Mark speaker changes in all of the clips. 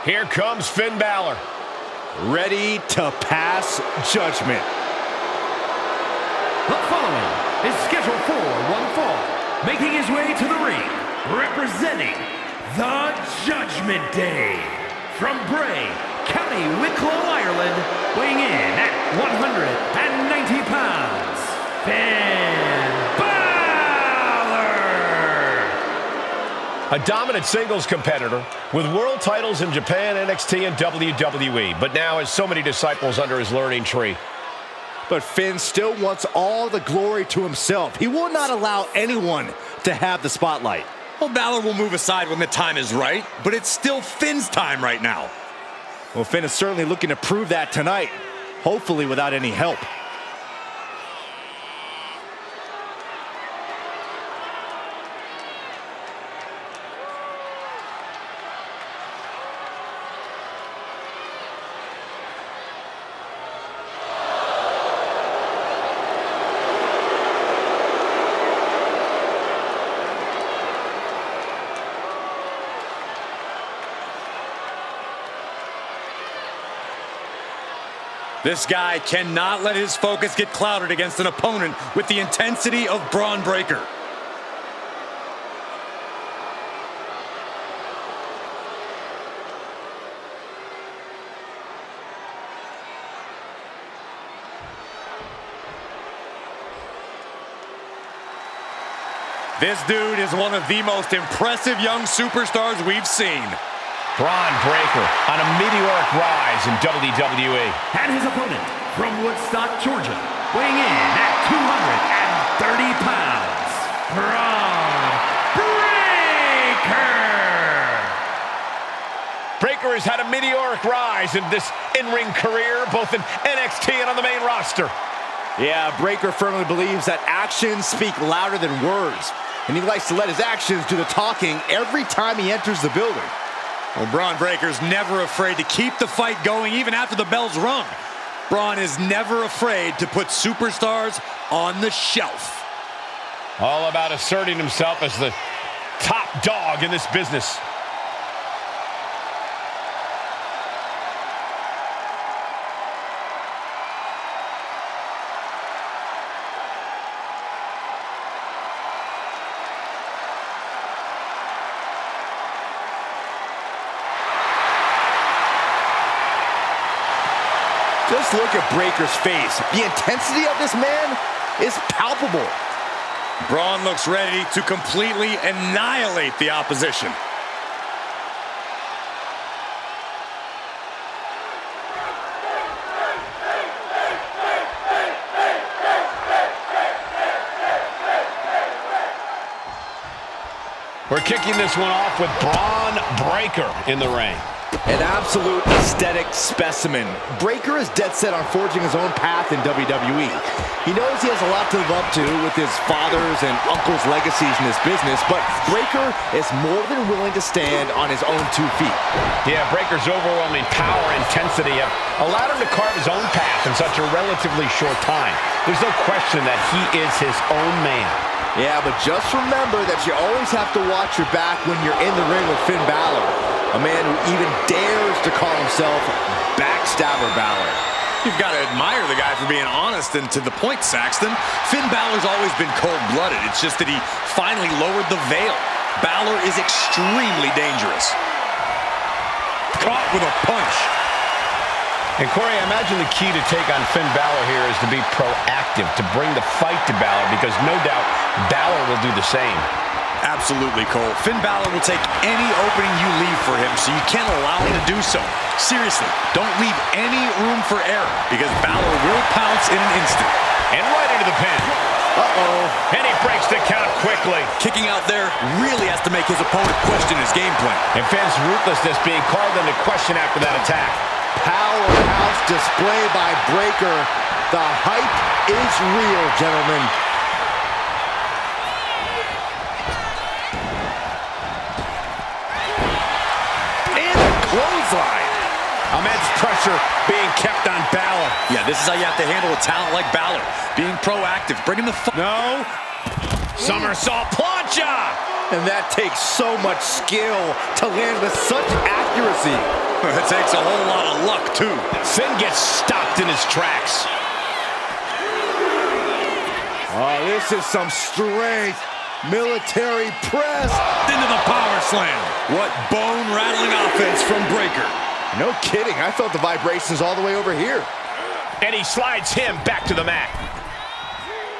Speaker 1: Here comes Finn Balor.
Speaker 2: Ready to pass judgment.
Speaker 3: The following is scheduled for one fall. Making his way to the ring, representing the Judgment Day. From Bray, County Wicklow, Ireland, weighing in at 190 pounds, Finn Balor!
Speaker 1: A dominant singles competitor with world titles in Japan, NXT, and WWE, but now has so many disciples under his learning tree.
Speaker 2: But Finn still wants all the glory to himself. He will not allow anyone to have the spotlight.
Speaker 4: Well, Balor will move aside when the time is right, but it's still Finn's time right now.
Speaker 2: Well, Finn is certainly looking to prove that tonight, hopefully without any help.
Speaker 4: This guy cannot let his focus get clouded against an opponent with the intensity of Braun Breaker. This dude is one of the most impressive young superstars we've seen.
Speaker 1: Braun Breaker on a meteoric rise in WWE.
Speaker 3: And his opponent from Woodstock, Georgia, weighing in at 230 pounds, Braun Breaker!
Speaker 1: Breaker has had a meteoric rise in this in-ring career, both in NXT and on the main roster.
Speaker 2: Yeah, Breaker firmly believes that actions speak louder than words, and he likes to let his actions do the talking every time he enters the building.
Speaker 4: Well, Braun Breaker's never afraid to keep the fight going even after the bell's rung. Braun is never afraid to put superstars on the shelf.
Speaker 1: All about asserting himself as the top dog in this business.
Speaker 2: Just look at Breaker's face. The intensity of this man is palpable.
Speaker 4: Braun looks ready to completely annihilate the opposition.
Speaker 1: We're kicking this one off with Braun Breaker in the ring.
Speaker 2: An absolute aesthetic specimen. Breaker is dead set on forging his own path in WWE. He knows he has a lot to live up to with his father's and uncle's legacies in this business, but Breaker is more than willing to stand on his own 2 feet.
Speaker 1: Yeah, Breaker's overwhelming power and intensity have allowed him to carve his own path in such a relatively short time. There's no question that he is his own man.
Speaker 2: Yeah, but just remember that you always have to watch your back when you're in the ring with Finn Balor, a man who even dares to call himself Backstabber Balor.
Speaker 4: You've got to admire the guy for being honest and to the point, Saxton. Finn Balor's always been cold-blooded. It's just that he finally lowered the veil. Balor is extremely dangerous. Caught with a punch.
Speaker 1: And Corey, I imagine the key to take on Finn Balor here is to be proactive, to bring the fight to Balor, because no doubt Balor will do the same.
Speaker 4: Absolutely, Cole. Finn Balor will take any opening you leave for him, so you can't allow him to do so. Seriously, don't leave any room for error, because Balor will pounce in an instant.
Speaker 1: And right into the pin.
Speaker 2: Uh-oh.
Speaker 1: And he breaks the count quickly.
Speaker 4: Kicking out there really has to make his opponent question his game plan.
Speaker 1: And Finn's ruthlessness being called into question after that attack.
Speaker 2: Powerhouse display by Breaker. The hype is real, gentlemen.
Speaker 4: And a clothesline.
Speaker 1: Immense pressure being kept on Balor.
Speaker 4: Yeah, this is how you have to handle a talent like Balor. Being proactive, bringing the
Speaker 1: No. Somersault plancha.
Speaker 2: And that takes so much skill to land with such accuracy.
Speaker 4: It takes a whole lot of luck, too.
Speaker 1: Finn gets stopped in his tracks.
Speaker 2: Oh, this is some strength. Military press.
Speaker 4: Into the power slam. What bone-rattling offense from Breakker.
Speaker 2: No kidding. I felt the vibrations all the way over here.
Speaker 1: And he slides him back to the mat.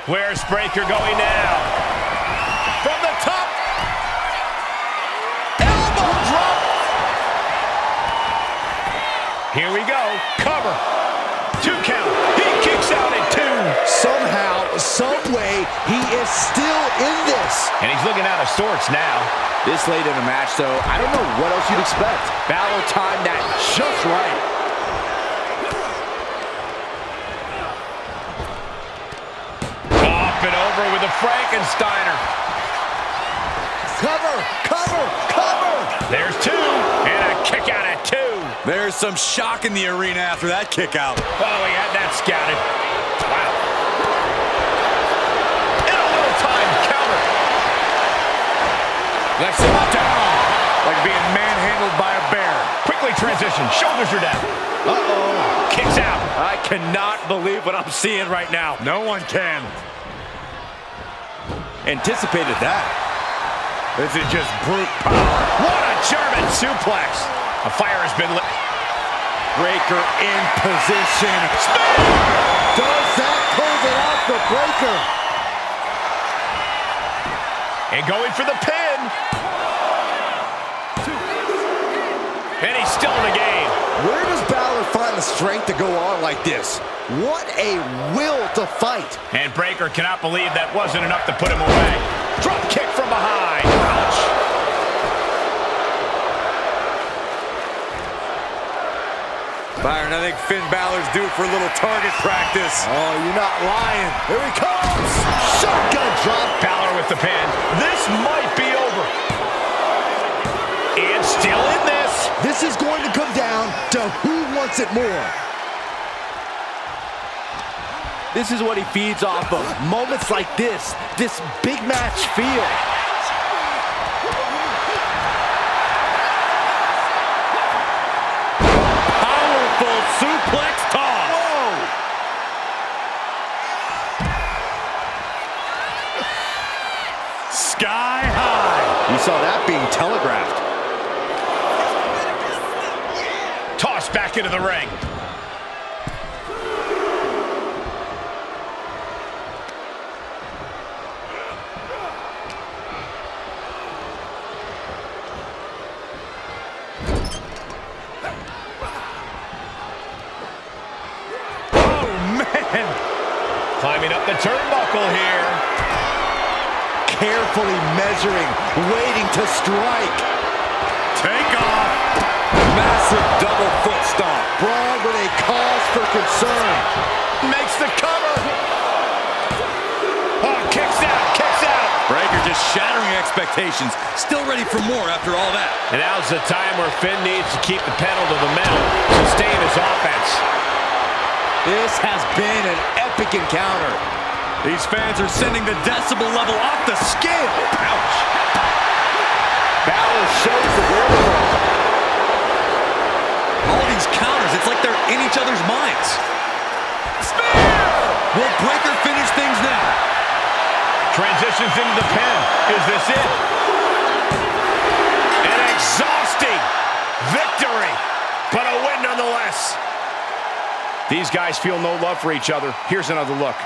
Speaker 1: Where's Breakker going now? From the top. Elbow drop. Here we go. Cover. 2 count. He kicks out at 2.
Speaker 2: Somehow, some way, he is still in this.
Speaker 1: And he's looking out of sorts now.
Speaker 2: This late in the match, though, I don't know what else you'd expect. Balor timed that just right.
Speaker 1: Up and over with a Frankensteiner.
Speaker 2: Cover, cover, cover.
Speaker 1: There's 2. And a kick out at 2.
Speaker 4: There's some shock in the arena after that kick out.
Speaker 1: Oh, he had that scouted. Wow. And a well-timed counter. Let's him down.
Speaker 4: Like being manhandled by a bear.
Speaker 1: Quickly transition. Shoulders are down.
Speaker 2: Uh-oh.
Speaker 1: Kicks out.
Speaker 2: I cannot believe what I'm seeing right now.
Speaker 4: No one can.
Speaker 2: Anticipated that.
Speaker 4: This is just brute power.
Speaker 1: What a German suplex. A fire has been lit.
Speaker 2: Breakker in position. Does that close it out for Breakker?
Speaker 1: And going for the pin. And he's still in the game.
Speaker 2: Where does Balor find the strength to go on like this? What a will to fight.
Speaker 1: And Breakker cannot believe that wasn't enough to put him away. Drop kick from behind. Ouch.
Speaker 4: Byron, I think Finn Balor's due for a little target practice.
Speaker 2: Oh, you're not lying. Here he comes. Shotgun drop.
Speaker 1: Balor with the pin. This might be over. And still in this.
Speaker 2: This is going to come down to who wants it more. This is what he feeds off of. Moments like this big match feel.
Speaker 4: Suplex toss.
Speaker 2: Whoa!
Speaker 4: Sky high.
Speaker 2: You saw that being telegraphed.
Speaker 1: Toss back into the ring. Climbing up the turnbuckle here.
Speaker 2: Carefully measuring, waiting to strike.
Speaker 4: Take off. Massive double foot stomp.
Speaker 2: Braun with a cause for concern.
Speaker 1: Makes the cover. Oh, kicks out, kicks out.
Speaker 4: Breakker just shattering expectations. Still ready for more after all that.
Speaker 1: And now's the time where Finn needs to keep the pedal to the metal, sustain his offense.
Speaker 2: This has been an epic encounter.
Speaker 4: These fans are sending the decibel level off the scale.
Speaker 1: Ouch.
Speaker 2: Balor shows the wherewithal.
Speaker 4: All these counters, it's like they're in each other's minds.
Speaker 1: Spear!
Speaker 4: Will Breakker finish things now?
Speaker 1: Transitions into the pin. Is this it? An exhausting victory, but a win nonetheless. These guys feel no love for each other. Here's another look.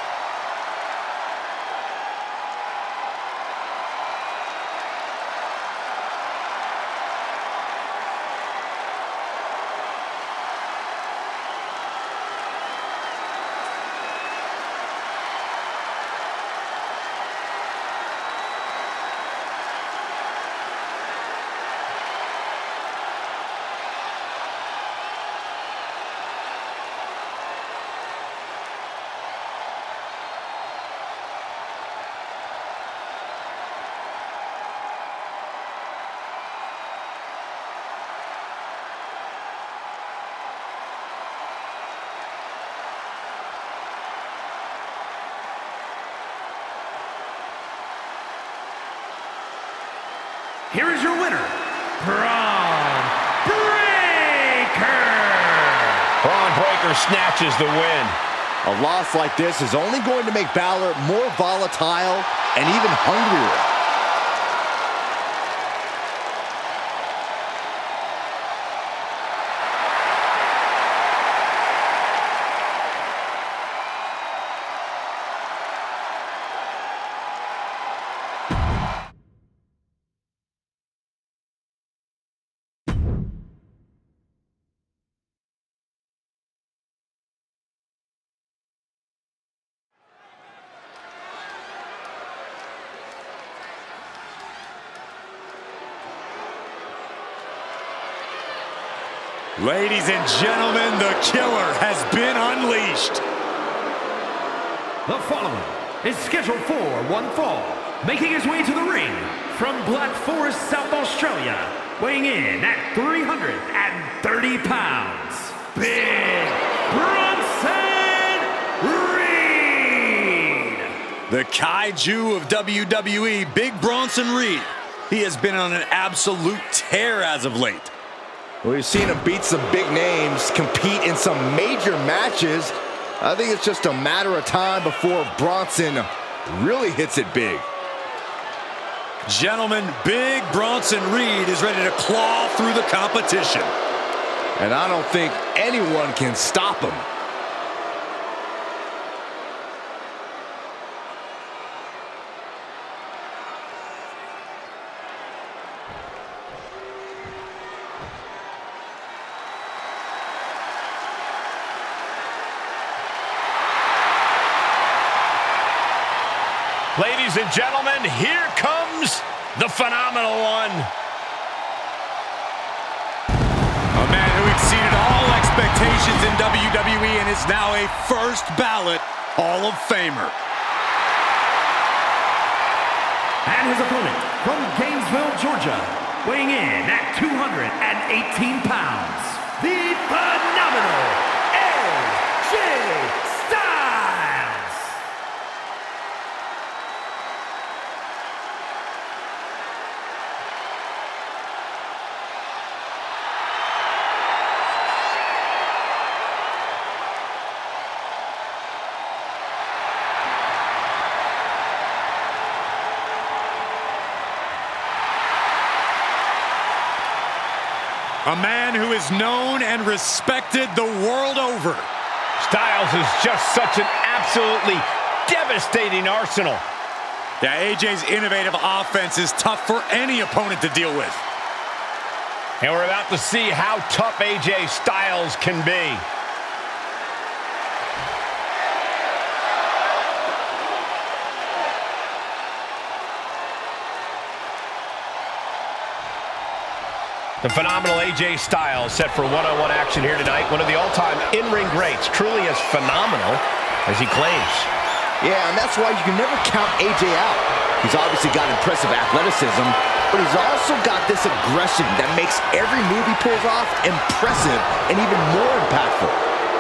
Speaker 3: Here is your winner, Braun Breaker.
Speaker 1: Breakker snatches the win.
Speaker 2: A loss like this is only going to make Balor more volatile and even hungrier.
Speaker 4: Ladies and gentlemen, the killer has been unleashed.
Speaker 3: The following is scheduled for one fall, making his way to the ring from Black Forest, South Australia, weighing in at 330 pounds, Big Bronson Reed.
Speaker 4: The kaiju of WWE, Big Bronson Reed. He has been on an absolute tear as of late.
Speaker 2: We've seen him beat some big names, compete in some major matches. I think it's just a matter of time before Bronson really hits it big.
Speaker 4: Gentlemen, Big Bronson Reed is ready to claw through the competition.
Speaker 2: And I don't think anyone can stop him.
Speaker 1: Ladies and gentlemen, here comes the phenomenal one.
Speaker 4: A man who exceeded all expectations in WWE and is now a first ballot Hall of Famer.
Speaker 3: And his opponent from Gainesville, Georgia, weighing in at 218 pounds, the phenomenal AJ Styles.
Speaker 4: A man who is known and respected the world over.
Speaker 1: Styles is just such an absolutely devastating arsenal.
Speaker 4: Yeah, AJ's innovative offense is tough for any opponent to deal with.
Speaker 1: And we're about to see how tough AJ Styles can be. The phenomenal AJ Styles set for one-on-one action here tonight. One of the all-time in-ring greats, truly as phenomenal as he claims.
Speaker 2: Yeah, and that's why you can never count AJ out. He's obviously got impressive athleticism, but he's also got this aggression that makes every move he pulls off impressive and even more impactful.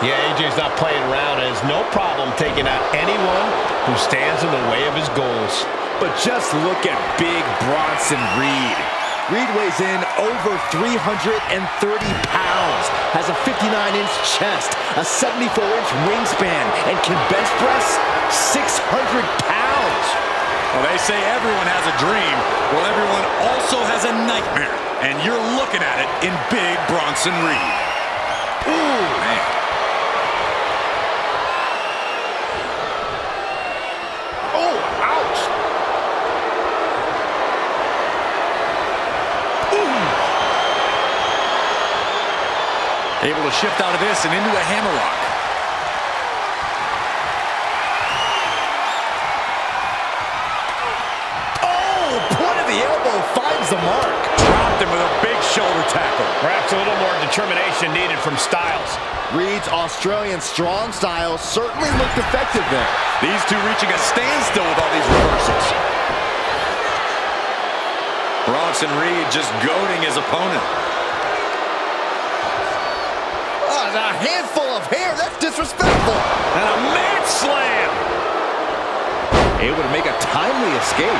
Speaker 1: Yeah, AJ's not playing around and has no problem taking out anyone who stands in the way of his goals.
Speaker 2: But just look at Big Bronson Reed. Reed weighs in over 330 pounds, has a 59-inch chest, a 74-inch wingspan, and can bench press 600 pounds.
Speaker 4: Well, they say everyone has a dream. Well, everyone also has a nightmare. And you're looking at it in Big Bronson Reed. Ooh, man.
Speaker 2: Oh, ouch.
Speaker 4: Able to shift out of this and into a hammerlock.
Speaker 2: Oh, point of the elbow finds the mark.
Speaker 4: Dropped him with a big shoulder tackle.
Speaker 1: Perhaps a little more determination needed from Styles.
Speaker 2: Reed's Australian strong style certainly looked effective there.
Speaker 4: These two reaching a standstill with all these reversals. Bronson Reed just goading his opponent.
Speaker 2: A handful of hair, that's disrespectful.
Speaker 1: And a man slam.
Speaker 2: Able to make a timely escape.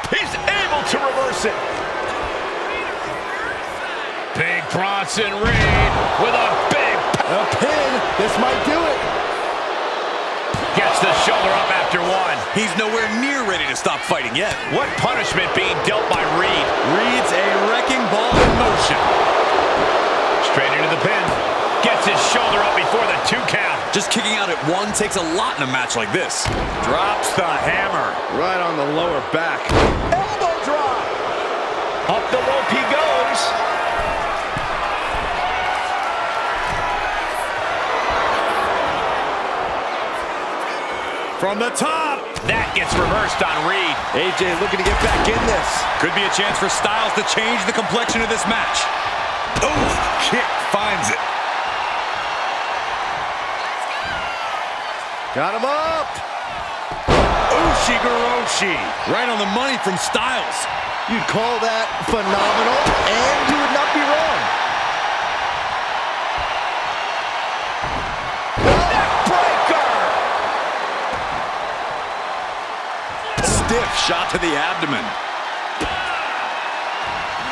Speaker 1: He's able to reverse it. Big right, Bronson Reed with a big
Speaker 2: A pin. This might do it.
Speaker 1: gets the shoulder up after one.
Speaker 4: He's nowhere near ready to stop fighting yet.
Speaker 1: What punishment being dealt by Reed?
Speaker 4: Reed's a wrecking ball in motion.
Speaker 1: Straight into the pin. Gets his shoulder up before the 2 count.
Speaker 4: Just kicking out at one takes a lot in a match like this. Drops the hammer.
Speaker 2: Right on the lower back. Elbow drop.
Speaker 1: Up the rope he goes.
Speaker 4: From the top.
Speaker 1: That gets reversed on Reed.
Speaker 2: AJ looking to get back in this.
Speaker 4: Could be a chance for Styles to change the complexion of this match. Oh, kick finds it.
Speaker 2: Got him up.
Speaker 4: Ushigoroshi. Right on the money from Styles.
Speaker 2: You'd call that phenomenal, and you would not be wrong.
Speaker 1: Neckbreaker!
Speaker 4: Stiff shot to the abdomen.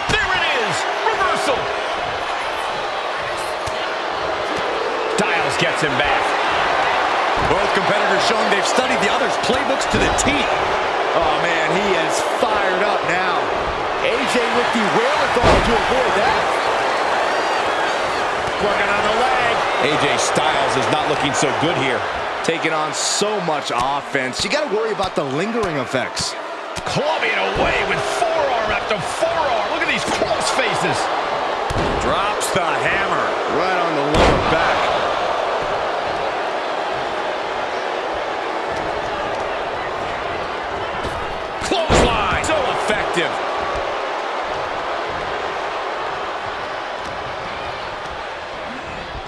Speaker 1: There it is! Reversal! Styles gets him back.
Speaker 4: Both competitors showing they've studied the other's playbooks to the T.
Speaker 2: Oh, man, he is fired up now. AJ with the wherewithal to avoid that.
Speaker 1: Working on the leg.
Speaker 2: AJ Styles is not looking so good here. Taking on so much offense. You got to worry about the lingering effects.
Speaker 1: Clubbing away with forearm after forearm. Look at these cross faces.
Speaker 4: Drops the hammer.
Speaker 2: Right on the lower back.
Speaker 1: Clothesline. So effective.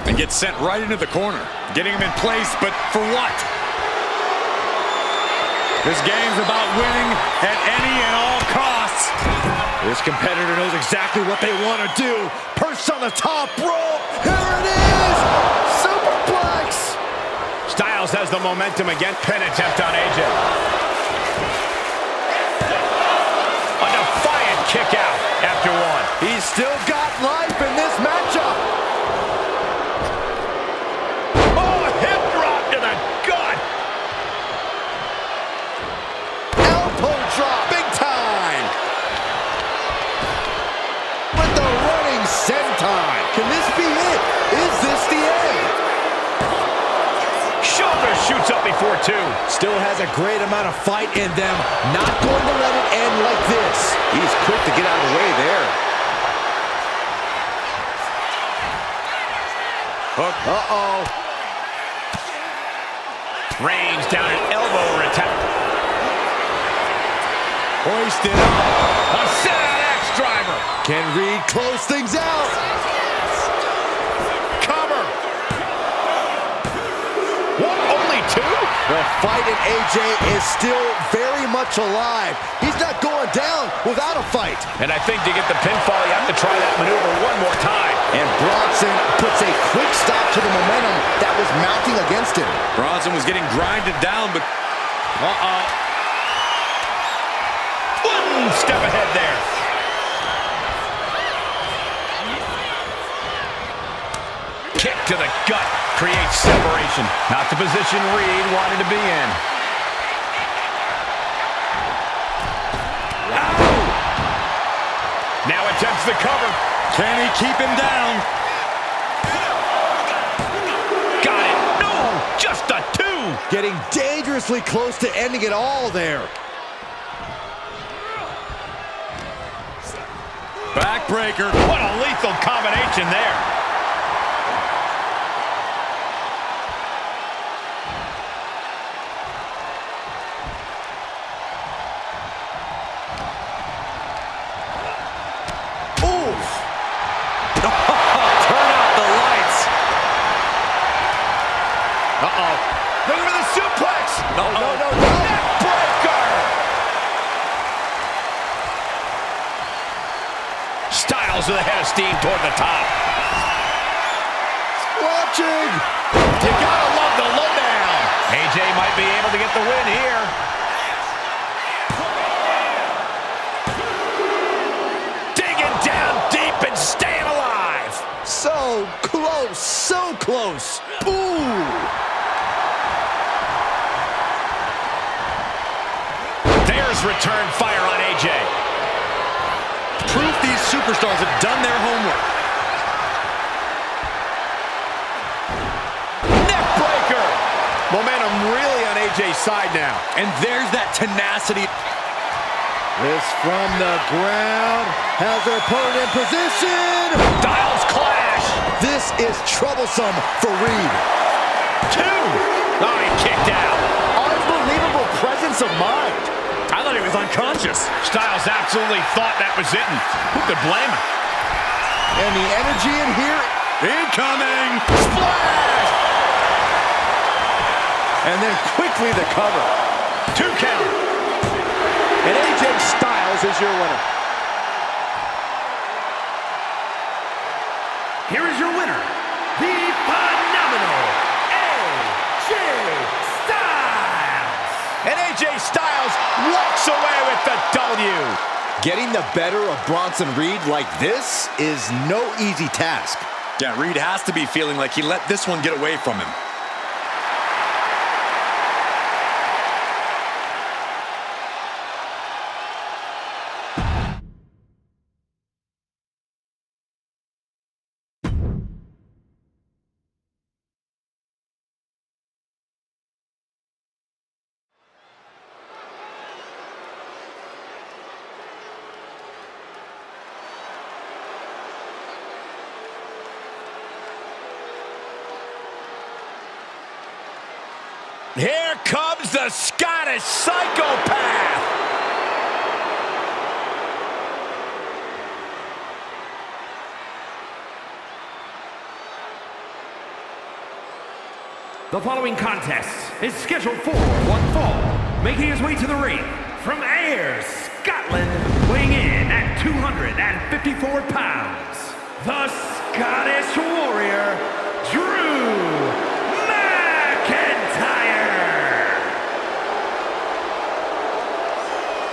Speaker 4: And gets sent right into the corner. Getting him in place, but for what? This game's about winning at any and all costs.
Speaker 2: This competitor knows exactly what they want to do. Perched on the top rope. Here it is. Superplex.
Speaker 1: Styles has the momentum again. Pin attempt on AJ. A defiant kick out after one.
Speaker 2: He's still got life in this matchup.
Speaker 1: Oh, hip drop to the gut.
Speaker 2: Elbow drop. Big time. With the running senton. Can this be it? Is this the end?
Speaker 1: Shoulder shoots up before 2.
Speaker 2: Still has a great amount of fight in them. Not going to let it end like this. He's quick to get out of the way there.
Speaker 4: Hook.
Speaker 2: Uh-oh.
Speaker 1: Range down an elbow attack.
Speaker 4: Hoisted up.
Speaker 1: A set-out axe driver.
Speaker 2: Can Reed close things out?
Speaker 1: Cover. What, only 2?
Speaker 2: The fight in AJ is still very much alive. He's not going down without a fight.
Speaker 1: And I think to get the pinfall, you have to try that maneuver one more time.
Speaker 2: And Bronson puts a quick stop to the momentum that was mounting against him.
Speaker 4: Bronson was getting grinded down, but
Speaker 1: One step ahead there. Kick to the gut creates separation. Not the position Reed wanted to be in. Now attempts the cover.
Speaker 4: can he keep him down?
Speaker 1: Got it. No, just a 2.
Speaker 2: Getting dangerously close to ending it all there.
Speaker 4: Backbreaker.
Speaker 1: What a lethal combination there.
Speaker 4: Turn out the lights.
Speaker 1: Uh-oh. Looking for the suplex.
Speaker 2: No.
Speaker 1: Neckbreaker. Styles with a head of steam toward the top.
Speaker 2: Watching.
Speaker 1: You gotta love the lowdown. AJ might be able to get the win here. Digging down deep and staying alive.
Speaker 2: Oh, so close. Ooh.
Speaker 1: There's return fire on AJ.
Speaker 4: Proof these superstars have done their homework.
Speaker 1: Neck breaker. Momentum really on AJ's side now.
Speaker 4: And there's that tenacity.
Speaker 2: This from the ground has their opponent in position.
Speaker 1: Styles clash.
Speaker 2: This is troublesome for Reed.
Speaker 1: 2. Oh, he kicked out.
Speaker 2: Unbelievable presence of mind.
Speaker 4: I thought he was unconscious.
Speaker 1: Styles absolutely thought that was it, and who could blame him?
Speaker 2: And the energy in here.
Speaker 4: Incoming.
Speaker 1: Splash!
Speaker 2: And then quickly the cover.
Speaker 1: 2 count.
Speaker 2: And AJ Styles is your winner.
Speaker 3: Here is your winner, the phenomenal AJ Styles.
Speaker 1: And AJ Styles walks away with the W.
Speaker 2: Getting the better of Bronson Reed like this is no easy task.
Speaker 4: Yeah, Reed has to be feeling like he let this one get away from him.
Speaker 1: Here comes the Scottish psychopath.
Speaker 3: The following contest is scheduled for one fall, making his way to the ring from Ayr, Scotland, weighing in at 254 pounds, the Scottish Warrior, Drew McIntyre.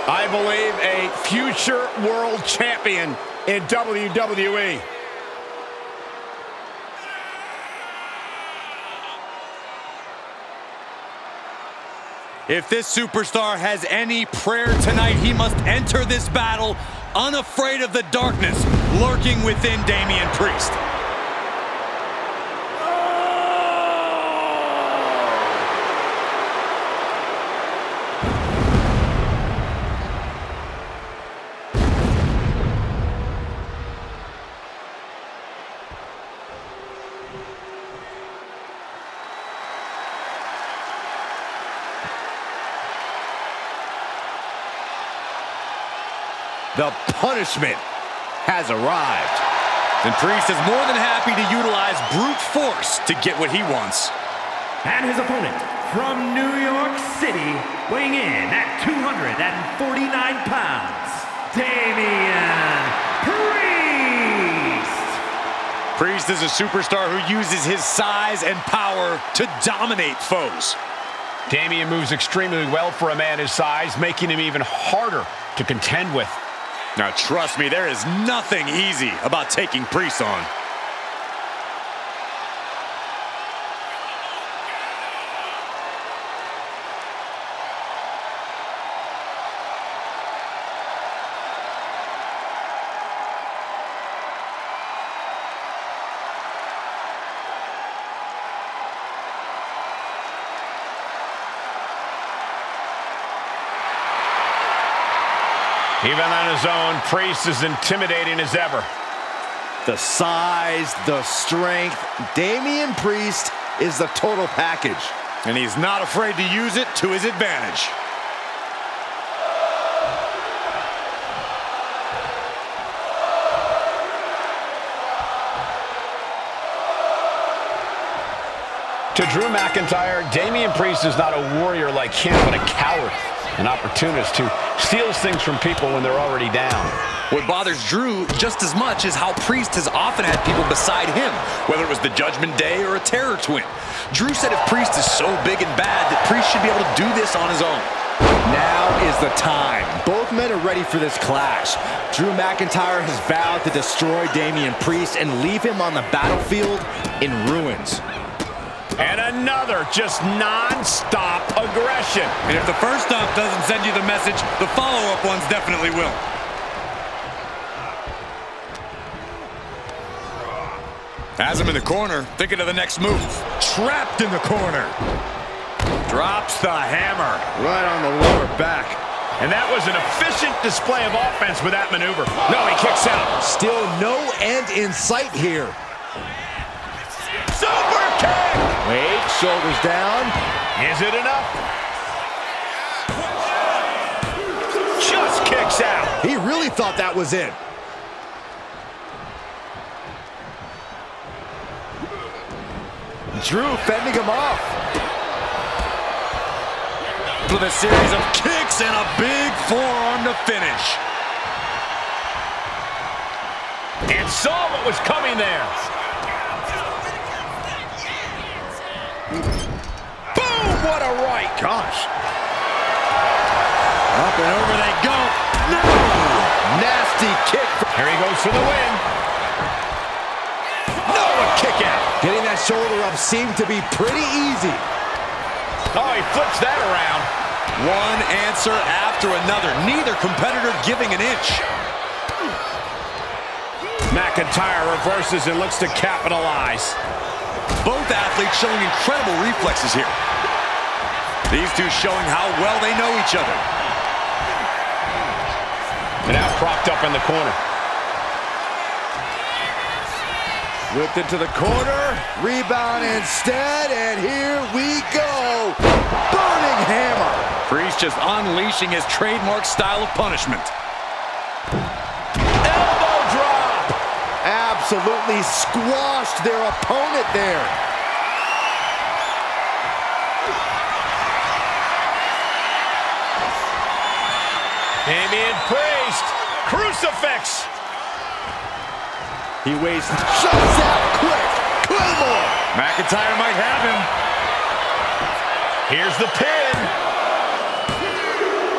Speaker 1: I believe a future world champion in WWE.
Speaker 4: If this superstar has any prayer tonight, he must enter this battle unafraid of the darkness lurking within Damian Priest.
Speaker 2: The punishment has arrived.
Speaker 4: And Priest is more than happy to utilize brute force to get what he wants.
Speaker 3: And his opponent from New York City, weighing in at 249 pounds, Damian Priest.
Speaker 4: Priest is a superstar who uses his size and power to dominate foes.
Speaker 1: Damian moves extremely well for a man his size, making him even harder to contend with.
Speaker 4: Now, trust me, there is nothing easy about taking Priest on.
Speaker 1: Even on his own, Priest is intimidating as ever.
Speaker 2: The size, the strength. Damian Priest is the total package.
Speaker 4: And he's not afraid to use it to his advantage.
Speaker 1: To Drew McIntyre, Damian Priest is not a warrior like him, but a coward, an opportunist who steals things from people when they're already down.
Speaker 4: What bothers Drew just as much is how Priest has often had people beside him, whether it was the Judgment Day or a Terror Twin. Drew said if Priest is so big and bad that Priest should be able to do this on his own.
Speaker 2: Now Now is the time. Both men are ready for this clash. Drew McIntyre has vowed to destroy Damian Priest and leave him on the battlefield in ruins.
Speaker 1: And another just non-stop aggression.
Speaker 4: And if the first stop doesn't send you the message, the follow-up ones definitely will. Has him in the corner, thinking of the next move. Trapped in the corner. Drops the hammer.
Speaker 2: Right on the lower back.
Speaker 1: And that was an efficient display of offense with that maneuver. No, he kicks out.
Speaker 2: Still no end in sight here.
Speaker 1: Super kick!
Speaker 2: Wait, shoulders down.
Speaker 1: Is it enough? Just kicks out.
Speaker 2: He really thought that was it. Drew fending him off.
Speaker 4: With a series of kicks and a big forearm to finish.
Speaker 1: And saw what was coming there. Boom! What a right. Gosh.
Speaker 4: Up and over they go. No!
Speaker 2: Nasty kick.
Speaker 1: Here he goes for the win. No, a kick out.
Speaker 2: Getting that shoulder up seemed to be pretty easy.
Speaker 1: Oh, he flips that around.
Speaker 4: One answer after another. Neither competitor giving an inch.
Speaker 1: McIntyre reverses and looks to capitalize.
Speaker 4: Both athletes showing incredible reflexes here. These two showing how well they know each other.
Speaker 1: And now propped up in the corner.
Speaker 2: Whipped into the corner, rebound instead, and here we go. Burning hammer.
Speaker 4: Priest just unleashing his trademark style of punishment.
Speaker 1: Elbow drop.
Speaker 2: Absolutely squashed their opponent there.
Speaker 1: Damian Priest. Crucifix.
Speaker 2: He waits, shuts out quick. Claymore.
Speaker 4: McIntyre might have him.
Speaker 1: Here's the pin.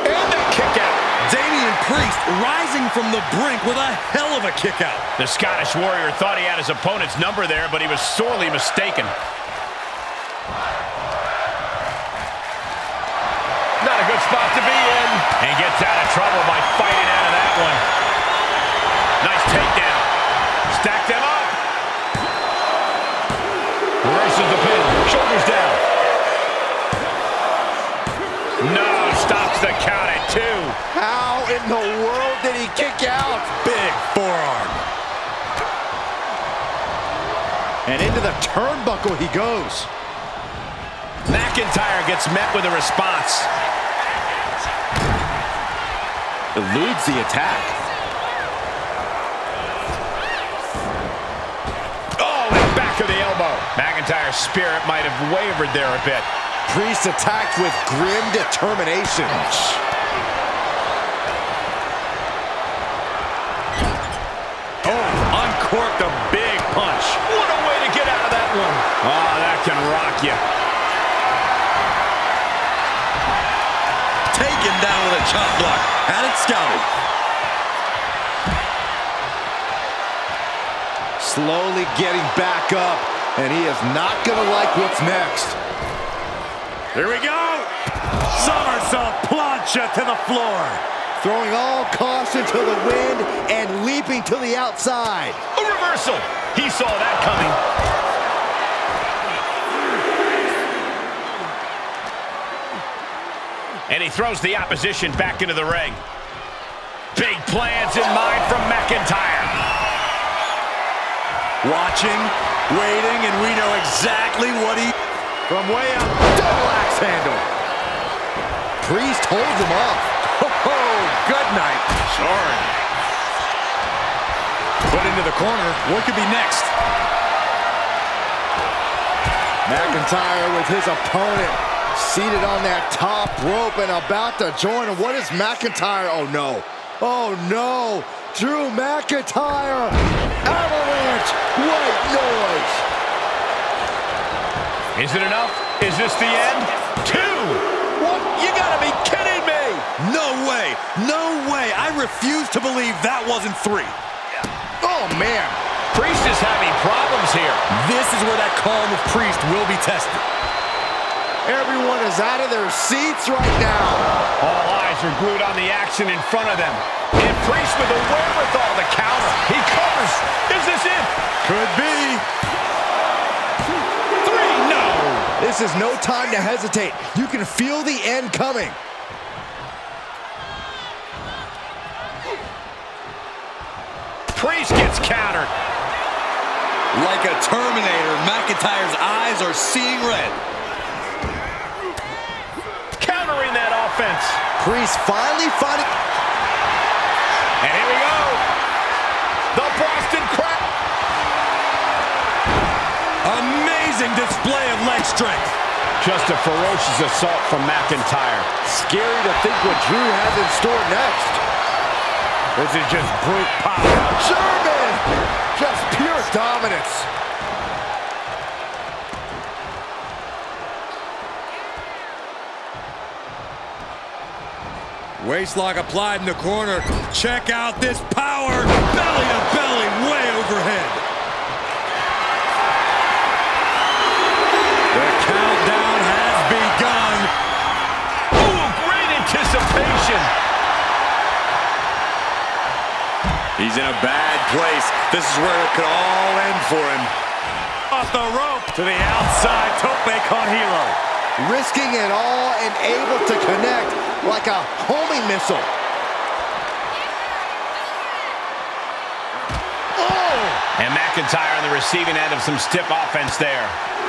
Speaker 1: And the kick out.
Speaker 4: Damian Priest rising from the brink with a hell of a kick out.
Speaker 1: The Scottish Warrior thought he had his opponent's number there, but he was sorely mistaken. Not a good spot to be in. And gets out of trouble by fighting out of that one. Nice takedown. Stack them up. Reverses the pin. Shoulders down. No, stops the count at 2.
Speaker 2: How in the world did he kick out?
Speaker 4: Big forearm.
Speaker 2: And into the turnbuckle he goes.
Speaker 1: McIntyre gets met with a response.
Speaker 2: Eludes the attack.
Speaker 1: Oh, and back of the elbow. McIntyre's spirit might have wavered there a bit.
Speaker 2: Priest attacked with grim determination.
Speaker 4: Oh, uncorked a big punch.
Speaker 1: What a way to get out of that one. Oh, that can rock you.
Speaker 4: Taken down with a chop block. Had it scouted.
Speaker 2: Slowly getting back up, and he is not going to like what's next.
Speaker 4: Here we go. Somersault plancha to the floor.
Speaker 2: Throwing all caution to the wind and leaping to the outside.
Speaker 1: A reversal. He saw that coming. And he throws the opposition back into the ring. Big plans in mind from McIntyre.
Speaker 4: Watching, waiting, and we know exactly what he...
Speaker 2: From way up, double axe handle. Priest holds him off. Oh, good night.
Speaker 4: Sorry. Put into the corner. What could be next?
Speaker 2: McIntyre with his opponent seated on that top rope and about to join him. What is McIntyre? Oh, no. Oh, no. Drew McIntyre. Avalanche. White noise.
Speaker 1: Is it enough? Is this the end? 2. What? You gotta be kidding me.
Speaker 4: No way. No way. I refuse to believe that wasn't 3.
Speaker 2: Oh, man.
Speaker 1: Priest is having problems here.
Speaker 4: This is where that calm of Priest will be tested.
Speaker 2: Everyone is out of their seats right now.
Speaker 1: All eyes are glued on the action in front of them. And Priest with the wherewithal to counter. He covers. Is this it?
Speaker 4: Could be.
Speaker 1: 3, no.
Speaker 2: This is no time to hesitate. You can feel the end coming.
Speaker 1: Priest gets countered.
Speaker 4: Like a Terminator, McIntyre's eyes are seeing red.
Speaker 1: Countering that offense.
Speaker 2: Priest finally finding...
Speaker 1: And here we go. The Boston Crab.
Speaker 4: Amazing display of leg strength.
Speaker 1: Just a ferocious assault from McIntyre.
Speaker 2: Scary to think what Drew has in store next.
Speaker 1: This is just brute power.
Speaker 2: German! Just pure dominance.
Speaker 4: Waistlock applied in the corner. Check out this power. Belly to belly, way overhead. The countdown has begun.
Speaker 1: Ooh, great anticipation.
Speaker 4: He's in a bad place. This is where it could all end for him. Off the rope to the outside. Tope con hilo.
Speaker 2: Risking it all and able to connect like a homing missile. Oh!
Speaker 1: And McIntyre on the receiving end of some stiff offense there.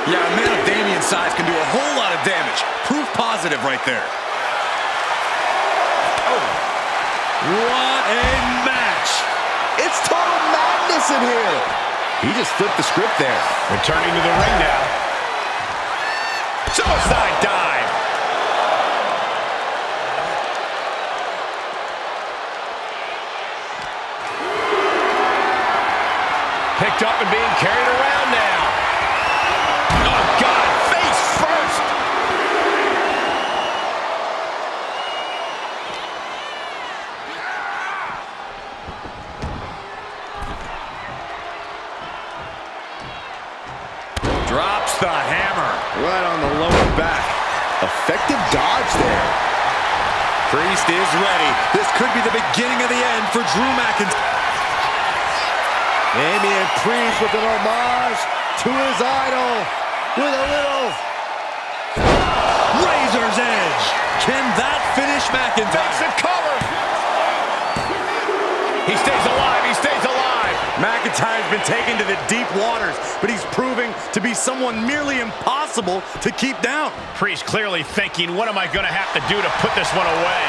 Speaker 4: Yeah, a man of Damian's size can do a whole lot of damage. Proof positive right there.
Speaker 1: Oh.
Speaker 4: What a match.
Speaker 2: It's total madness in here. He just flipped the script there.
Speaker 1: Returning to the ring now. Suicide dive. Picked up and being carried around now. Oh, God, face first.
Speaker 4: Drops the hammer.
Speaker 2: Right on the lower back. Effective dodge there.
Speaker 4: Priest is ready. This could be the beginning of the end for Drew McIntyre.
Speaker 2: Damian Priest with an homage to his idol with a little
Speaker 4: Razor's edge. Can that finish McIntyre?
Speaker 1: Takes the cover. He stays alive. He stays alive.
Speaker 4: McIntyre's been taken to the deep waters, but he's proving to be someone merely impossible to keep down.
Speaker 1: Priest clearly thinking, what am I going to have to do to put this one away?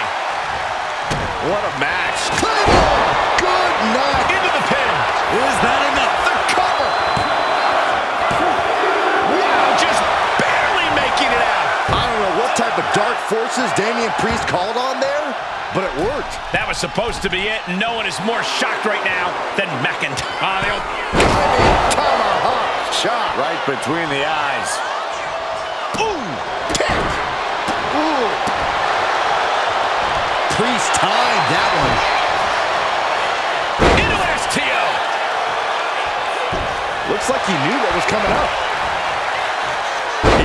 Speaker 1: What a match.
Speaker 2: Claymore! Good night!
Speaker 1: Into the pin.
Speaker 4: Is that enough?
Speaker 1: The cover. Wow, just barely making it out.
Speaker 2: I don't know what type of dark forces Damian Priest called on there, but it worked.
Speaker 1: That was supposed to be it. No one is more shocked right now than McIntyre.
Speaker 2: Tomahawk shot.
Speaker 1: Right between the eyes.
Speaker 2: Ooh! Kick! Ooh! Priest timed that one.
Speaker 1: Into STO.
Speaker 2: Looks like he knew what was coming up.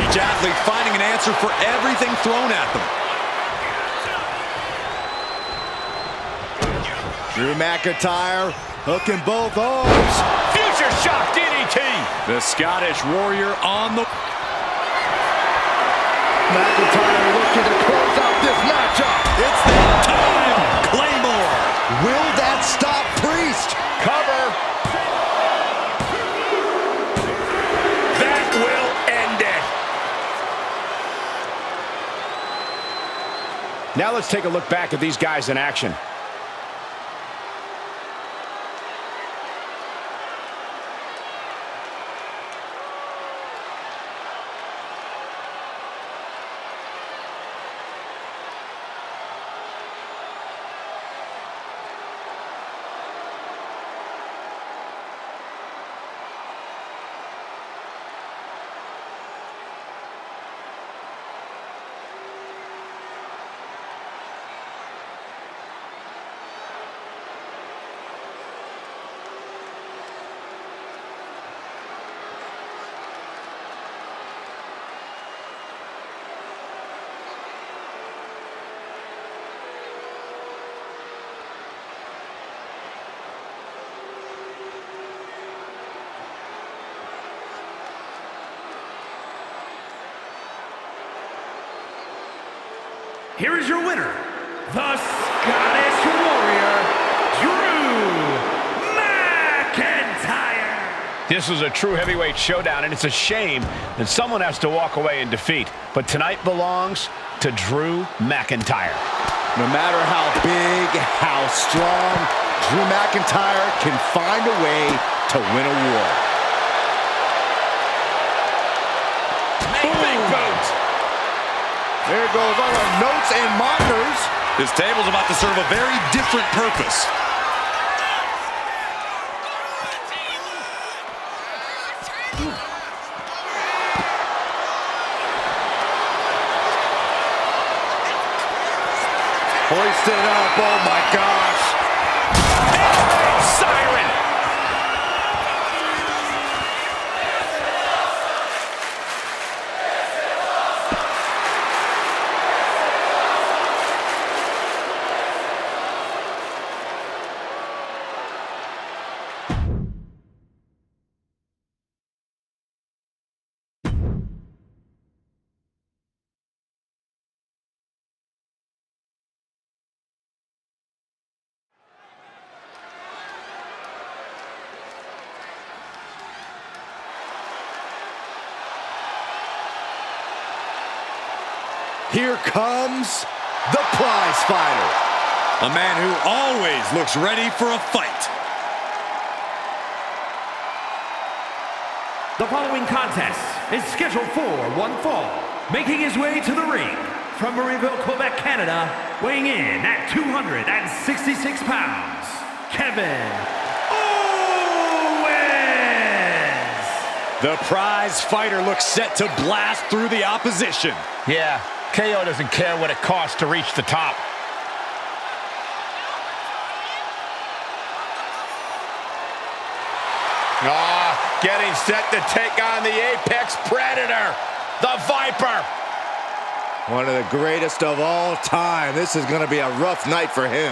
Speaker 4: Each athlete finding an answer for everything thrown at them.
Speaker 2: Drew McIntyre hooking both arms.
Speaker 1: Future shock DDT.
Speaker 4: The Scottish Warrior on the...
Speaker 2: McIntyre looking to close out this matchup.
Speaker 4: It's that time! Claymore!
Speaker 2: Will that stop Priest?
Speaker 1: Cover. That will end it. Now let's take a look back at these guys in action.
Speaker 3: here is your winner, the Scottish Warrior, Drew McIntyre.
Speaker 1: This was a true heavyweight showdown, and it's a shame that someone has to walk away in defeat. But tonight belongs to Drew McIntyre.
Speaker 2: No matter how big, how strong, Drew McIntyre can find a way to win a war.
Speaker 1: Big boot.
Speaker 2: There goes all our notes and markers.
Speaker 4: This table's about to serve a very different purpose.
Speaker 2: Hoisted up, oh my gosh.
Speaker 1: Siren.
Speaker 2: Here comes the prize fighter.
Speaker 4: A man who always looks ready for a fight.
Speaker 3: The following contest is scheduled for one fall. Making his way to the ring from Marieville, Quebec, Canada, weighing in at 266 pounds, Kevin Owens.
Speaker 4: The prize fighter looks set to blast through the opposition.
Speaker 1: Yeah, KO doesn't care what it costs to reach the top. Getting set to take on the Apex Predator, the Viper.
Speaker 2: One of the greatest of all time. This is going to be a rough night for him.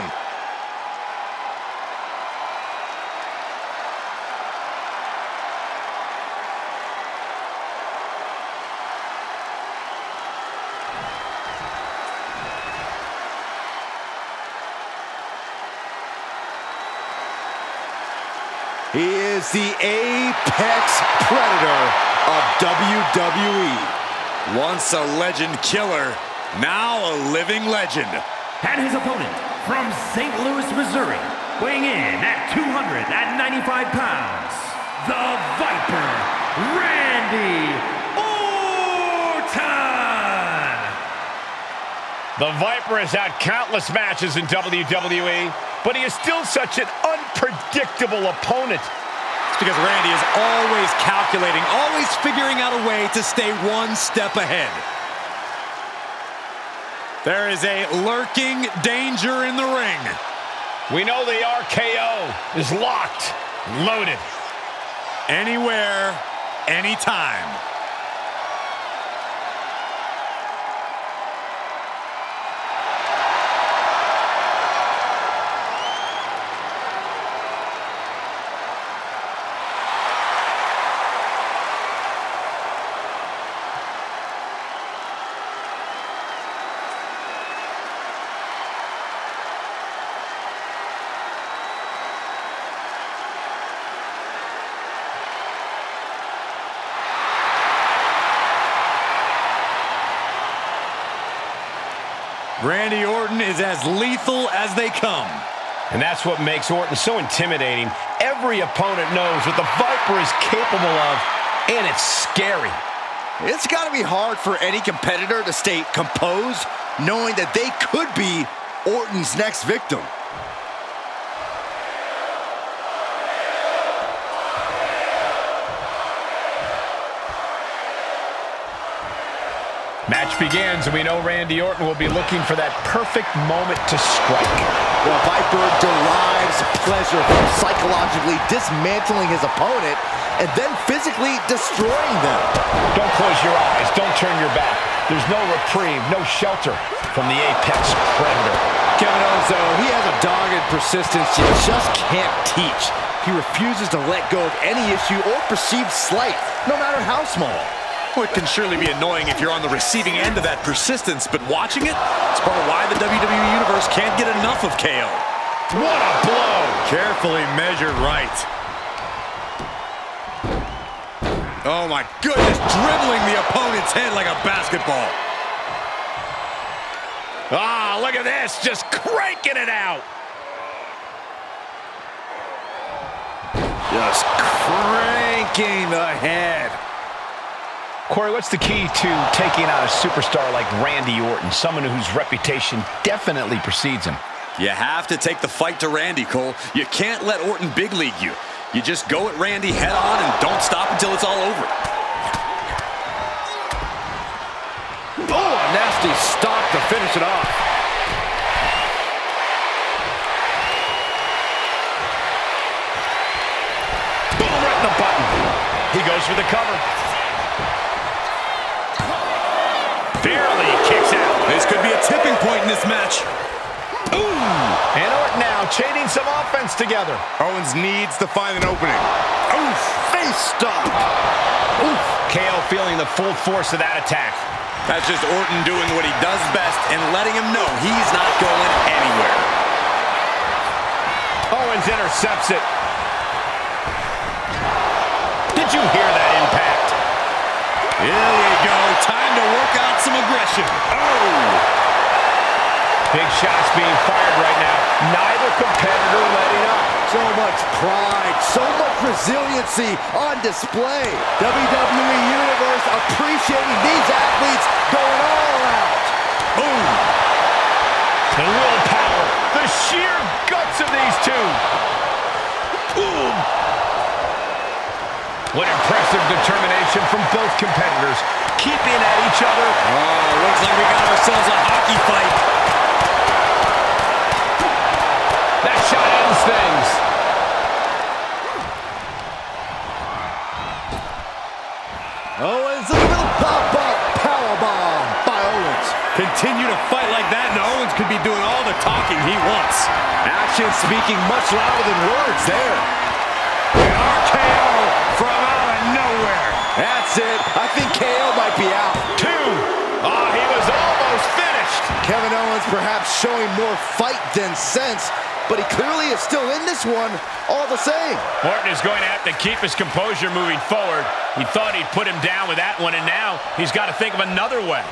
Speaker 2: He is the Apex Predator of WWE.
Speaker 4: Once a legend killer, now a living legend.
Speaker 3: And his opponent from St. Louis, Missouri, weighing in at 295 pounds, the Viper, Randy Orton.
Speaker 1: The Viper has had countless matches in WWE, but he is still such an unpredictable opponent.
Speaker 4: It's because Randy is always calculating, always figuring out a way to stay one step ahead. There is a lurking danger in the ring.
Speaker 1: We know the RKO is locked, loaded.
Speaker 4: Anywhere, anytime. Randy Orton is as lethal as they come.
Speaker 1: And that's what makes Orton so intimidating. Every opponent knows what the Viper is capable of, and it's scary.
Speaker 2: It's got to be hard for any competitor to stay composed, knowing that they could be Orton's next victim.
Speaker 1: Match begins, and we know Randy Orton will be looking for that perfect moment to strike.
Speaker 2: The Viper derives pleasure from psychologically dismantling his opponent and then physically destroying them.
Speaker 1: Don't close your eyes. Don't turn your back. There's no reprieve, no shelter from the Apex Predator.
Speaker 2: Kevin Owens, though, he has a dogged persistence you just can't teach. He refuses to let go of any issue or perceived slight, no matter how small.
Speaker 4: It can surely be annoying if you're on the receiving end of that persistence, but watching it, it's part of why the WWE Universe can't get enough of KO.
Speaker 1: What a blow!
Speaker 4: Carefully measured right. Oh my goodness, dribbling the opponent's head like a basketball.
Speaker 1: Ah, look at this, just cranking it out.
Speaker 2: Just cranking the head.
Speaker 1: Corey, what's the key to taking out a superstar like Randy Orton, someone whose reputation definitely precedes him?
Speaker 4: You have to take the fight to Randy, Cole. You can't let Orton big league you. You just go at Randy head on and don't stop until it's all over.
Speaker 2: Oh, a nasty stop to finish it off.
Speaker 1: Boom, right in the button. He goes for the cover. Barely kicks out.
Speaker 4: This could be a tipping point in this match.
Speaker 1: Ooh. And Orton now chaining some offense together.
Speaker 5: Owens needs to find an opening.
Speaker 2: Oof, face stop.
Speaker 1: Oof. KO feeling the full force of that attack.
Speaker 4: That's just Orton doing what he does best and letting him know he's not going anywhere.
Speaker 1: Owens intercepts it. Did you hear that impact?
Speaker 4: Here we go. Time to work out some aggression. Oh!
Speaker 1: Big shots being fired right now. Neither competitor letting up.
Speaker 2: So much pride, so much resiliency on display. WWE Universe appreciating these athletes going all out.
Speaker 1: Boom. The willpower, the sheer guts of these two. Boom. What impressive determination from both competitors, keeping at each other.
Speaker 4: Oh, looks like we got ourselves a hockey fight.
Speaker 1: That shot ends things.
Speaker 2: Owens looking for the pop-up powerbomb by Owens.
Speaker 4: Continue to fight like that, and Owens could be doing all the talking he wants.
Speaker 2: Action speaking much louder than words there.
Speaker 5: RKO from out of nowhere.
Speaker 2: That's it. I think KO might be out.
Speaker 1: 2. Ah, he was almost finished.
Speaker 2: Kevin Owens perhaps showing more fight than sense, but he clearly is still in this one all the same.
Speaker 1: Orton is going to have to keep his composure moving forward. He thought he'd put him down with that one, and now he's got to think of another way.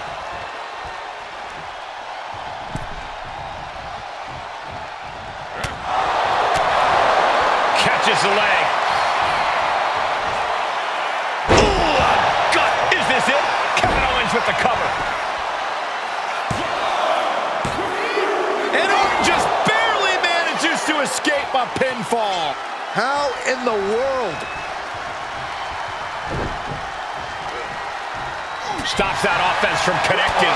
Speaker 1: Catches the leg. Ooh, a gut. Is this it? Kevin Owens with the cover. And Orton just barely manages to escape a pinfall.
Speaker 2: How in the world?
Speaker 1: Stops that offense from connecting.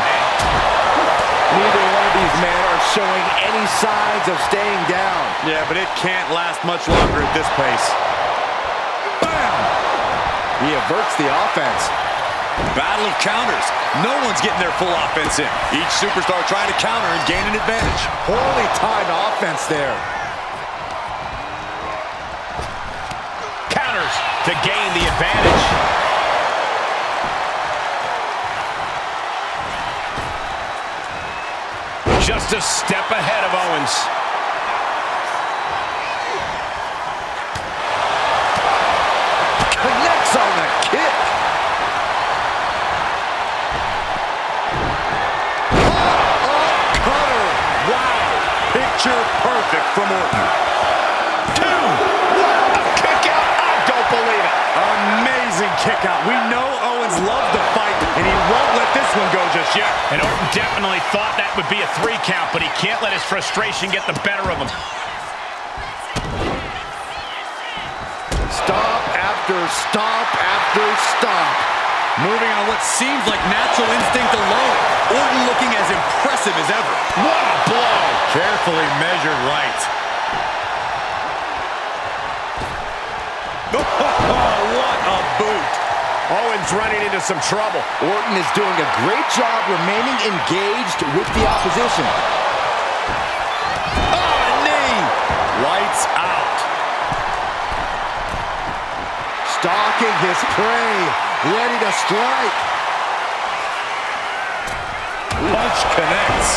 Speaker 2: Neither one of these men are showing any signs of staying down.
Speaker 4: Yeah, but it can't last much longer at this pace.
Speaker 2: Bam! He averts the offense.
Speaker 4: Battle of counters. No one's getting their full offense in. Each superstar trying to counter and gain an advantage.
Speaker 2: Poorly timed offense there.
Speaker 1: Counters to gain the advantage. Just a step ahead of Owens.
Speaker 2: Connects on the kick. Cutter.
Speaker 4: Wow. Picture perfect from Orton.
Speaker 1: 2. What a kick out. I don't believe it.
Speaker 4: Amazing kick out. We know Owens loves to fight, and he won't let this one go just yet.
Speaker 1: And Orton definitely thought that would be a 3 count, but he can't let his frustration get the better of him.
Speaker 2: Stop after stop after stop.
Speaker 4: Moving on what seems like natural instinct alone. Orton looking as impressive as ever.
Speaker 1: What a blow.
Speaker 4: Carefully measured right. What a boot.
Speaker 1: Owens running into some trouble.
Speaker 2: Orton is doing a great job remaining engaged with the opposition.
Speaker 4: Oh, a knee. Lights out.
Speaker 2: Stalking his prey. ready to strike.
Speaker 4: Punch connects.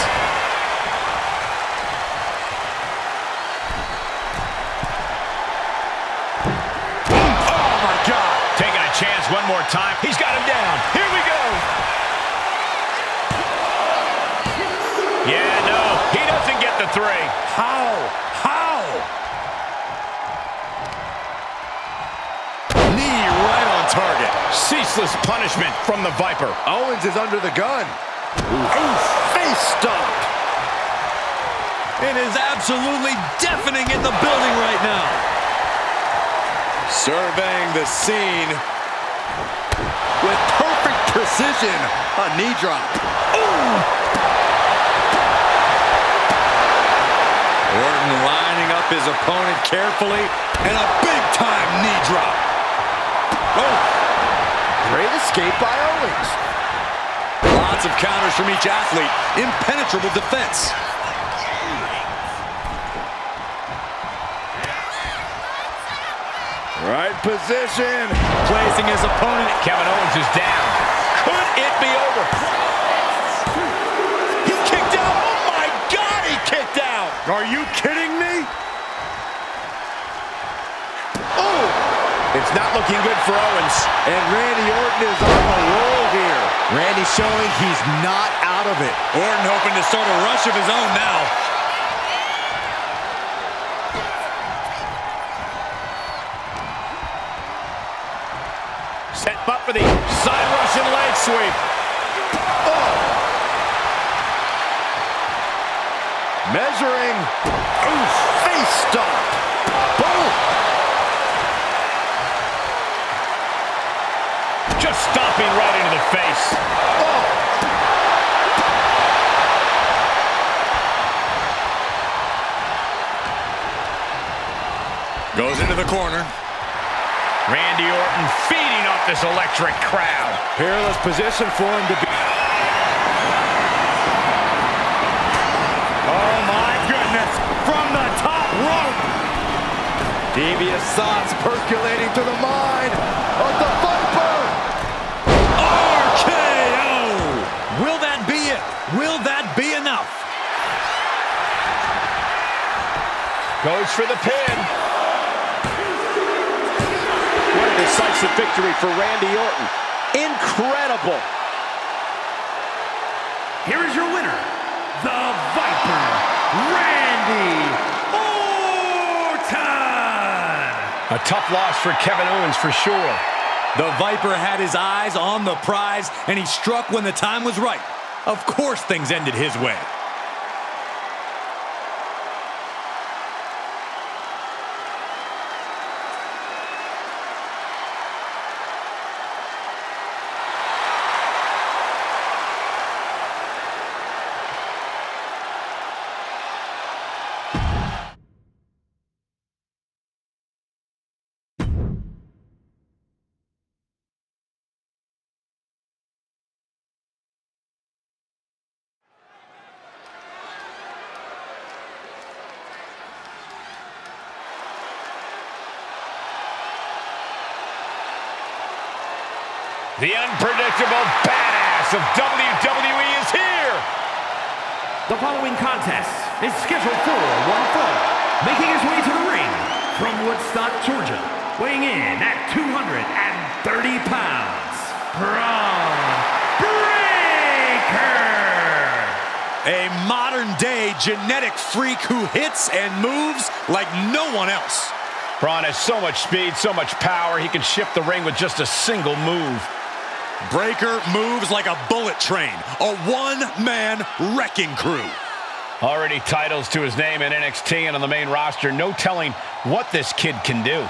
Speaker 5: Oh, my God.
Speaker 1: Taking a chance one more time. He's got him down. Here we go. Yeah, no, he doesn't get the 3.
Speaker 5: How?
Speaker 4: Knee right on target.
Speaker 1: Ceaseless punishment from the Viper.
Speaker 2: Owens is under the gun. Oof, face stop.
Speaker 4: It is absolutely deafening in the building right now. Surveying the scene.
Speaker 2: With perfect precision, a knee drop.
Speaker 4: Orton lining up his opponent carefully, and a big-time knee drop. Oh,
Speaker 2: Great escape by Owens.
Speaker 4: lots of counters from each athlete. Impenetrable defense.
Speaker 2: Right position.
Speaker 4: Placing his opponent.
Speaker 1: Kevin Owens is down. Could it be over?
Speaker 4: He kicked out. Oh, my God, he kicked out.
Speaker 5: Are you kidding me?
Speaker 2: Oh,
Speaker 1: It's not looking good for Owens.
Speaker 2: and Randy Orton is on a roll here. Randy showing he's not out of it.
Speaker 4: Orton hoping to start a rush of his own now.
Speaker 1: Set up for the side Russian leg sweep.
Speaker 2: Measuring. Oof, face stop. Boom.
Speaker 1: Just stomping right into the face.
Speaker 4: Goes into the corner.
Speaker 1: Randy Orton feeding off this electric crowd.
Speaker 2: Peerless position for him to be.
Speaker 5: Oh, my goodness. From the top rope.
Speaker 2: Devious thoughts percolating through the mind of the Viper.
Speaker 4: RKO! Will that be it? Will that be enough?
Speaker 1: Goes for the pin. What a decisive victory for Randy Orton. Incredible.
Speaker 3: Here is your winner, the Viper, Randy Orton.
Speaker 1: A tough loss for Kevin Owens for sure.
Speaker 4: The Viper had his eyes on the prize, and he struck when the time was right. Of course things ended his way.
Speaker 1: The unpredictable badass of WWE is here.
Speaker 3: The following contest is scheduled for one fall. Making his way to the ring from Woodstock, Georgia, weighing in at 230 pounds, Braun Breaker.
Speaker 4: A modern-day genetic freak who hits and moves like no one else.
Speaker 1: Braun has so much speed, so much power, he can shift the ring with just a single move.
Speaker 4: Breaker moves like a bullet train, a one-man wrecking crew.
Speaker 1: Already titles to his name in NXT and on the main roster. No telling what this kid can do.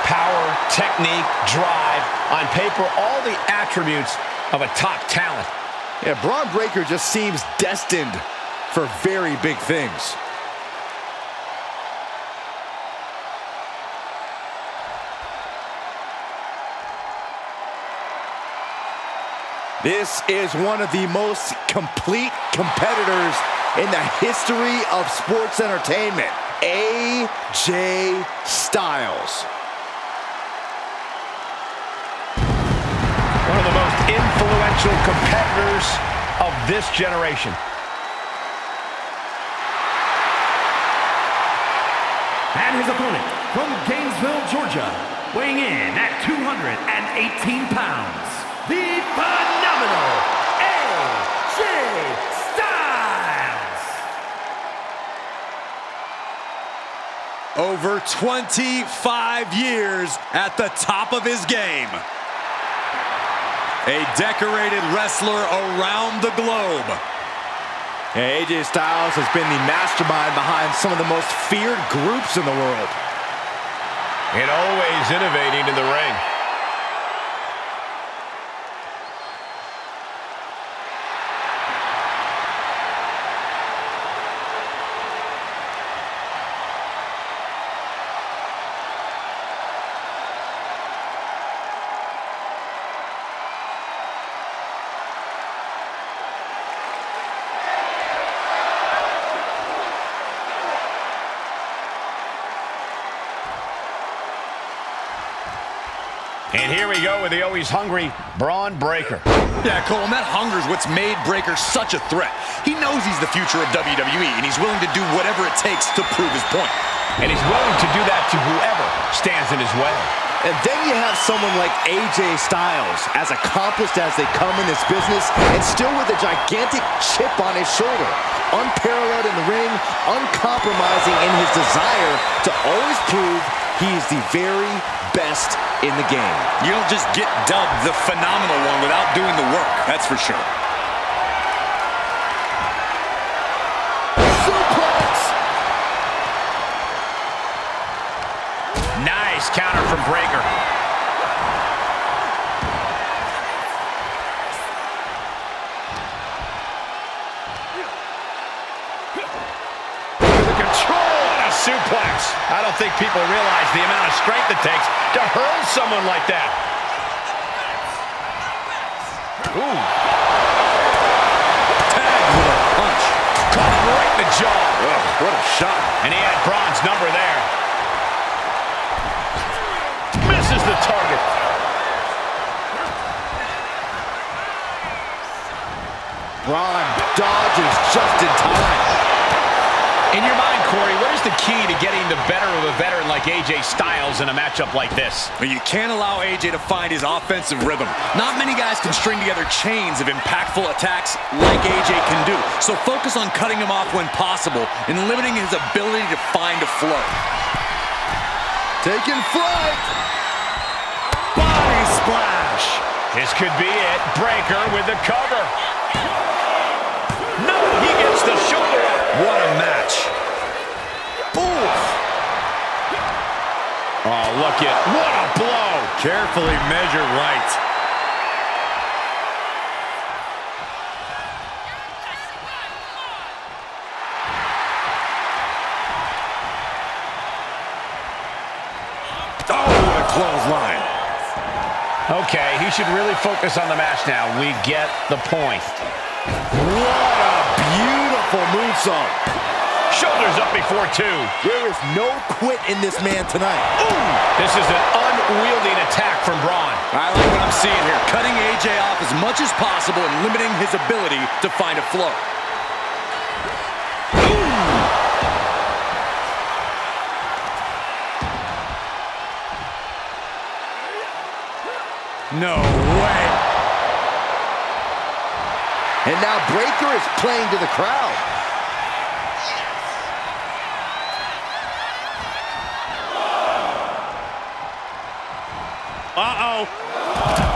Speaker 1: Power, technique, drive, on paper, all the attributes of a top talent.
Speaker 2: Yeah, Braun Breaker just seems destined for very big things. This is one of the most complete competitors in the history of sports entertainment. AJ Styles.
Speaker 1: One of the most influential competitors of this generation.
Speaker 3: And his opponent from Gainesville, Georgia, weighing in at 218 pounds, the phenomenal AJ Styles.
Speaker 4: Over 25 years at the top of his game. A decorated wrestler around the globe.
Speaker 2: Yeah, AJ Styles has been the mastermind behind some of the most feared groups in the world.
Speaker 1: And always innovating in the ring. And here we go with the always hungry Braun Breaker.
Speaker 4: Yeah, Cole, and that hunger is what's made Breaker such a threat. He knows he's the future of WWE, and he's willing to do whatever it takes to prove his point.
Speaker 1: And he's willing to do that to whoever stands in his way.
Speaker 2: And then you have someone like AJ Styles, as accomplished as they come in this business, and still with a gigantic chip on his shoulder. Unparalleled in the ring, uncompromising in his desire to always prove he's the very best in the game.
Speaker 4: You don't just get dubbed the phenomenal one without doing the work, that's for sure.
Speaker 2: Suplex!
Speaker 1: Nice counter from Breaker. With the control and a suplex. I don't think people realize the amount of strength it takes to hurl someone like that. Ooh.
Speaker 4: Tagged with a punch.
Speaker 1: Caught him right in the jaw.
Speaker 2: Ugh, what a shot.
Speaker 1: And he had Braun's number there. Misses the target.
Speaker 2: Braun dodges just in time.
Speaker 1: In your mind, Corey, what is the key to getting the better of a veteran like AJ Styles in a matchup like this?
Speaker 4: But you can't allow AJ to find his offensive rhythm. Not many guys can string together chains of impactful attacks like AJ can do. So focus on cutting him off when possible and limiting his ability to find a flow.
Speaker 2: Taking flight.
Speaker 5: Body splash.
Speaker 1: This could be it. Breaker with the cover. No, he gets the shoulder up.
Speaker 4: What a match.
Speaker 1: Oof. Oh, look at what a blow.
Speaker 5: Carefully measured right.
Speaker 4: Oh, what a clothesline.
Speaker 1: Okay, he should really focus on the match now. We get the point.
Speaker 2: What a beautiful moonsault.
Speaker 1: Shoulders up before two.
Speaker 2: There is no quit in this man tonight.
Speaker 1: Ooh, this is an unwieldy attack from Braun.
Speaker 4: I like what I'm seeing here. Cutting AJ off as much as possible and limiting his ability to find a flow.
Speaker 5: No way.
Speaker 2: And now Breaker is playing to the crowd.
Speaker 5: Uh-oh.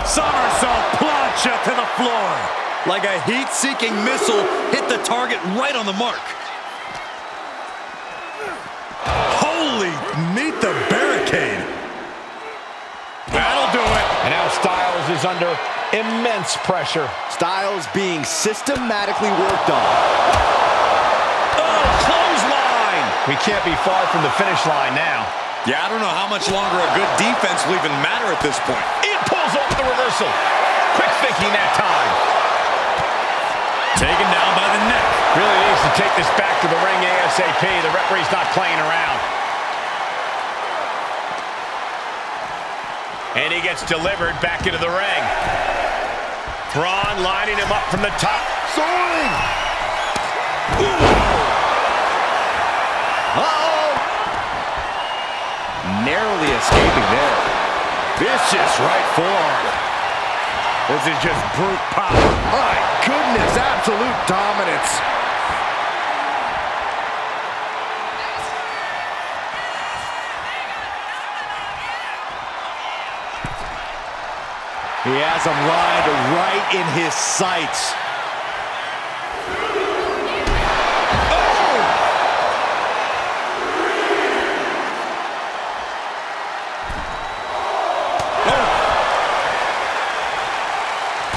Speaker 5: Somersault plancha to the floor.
Speaker 4: Like a heat-seeking missile, hit the target right on the mark.
Speaker 5: Holy, meet the barricade. That'll do it.
Speaker 1: And now Styles is under immense pressure.
Speaker 2: Styles being systematically worked on.
Speaker 1: Oh, clothesline! We can't be far from the finish line now.
Speaker 4: Yeah, I don't know how much longer a good defense will even matter at this point.
Speaker 1: It pulls off the reversal. Quick thinking that time.
Speaker 5: Taken down by the neck.
Speaker 1: Really needs to take this back to the ring ASAP. The referee's not playing around. And he gets delivered back into the ring. Braun lining him up from the top.
Speaker 2: Soaring! Uh-oh! Narrowly escaping there. Vicious right forearm.
Speaker 5: This is just brute power.
Speaker 2: My goodness, absolute dominance. He has him lined right in his sights.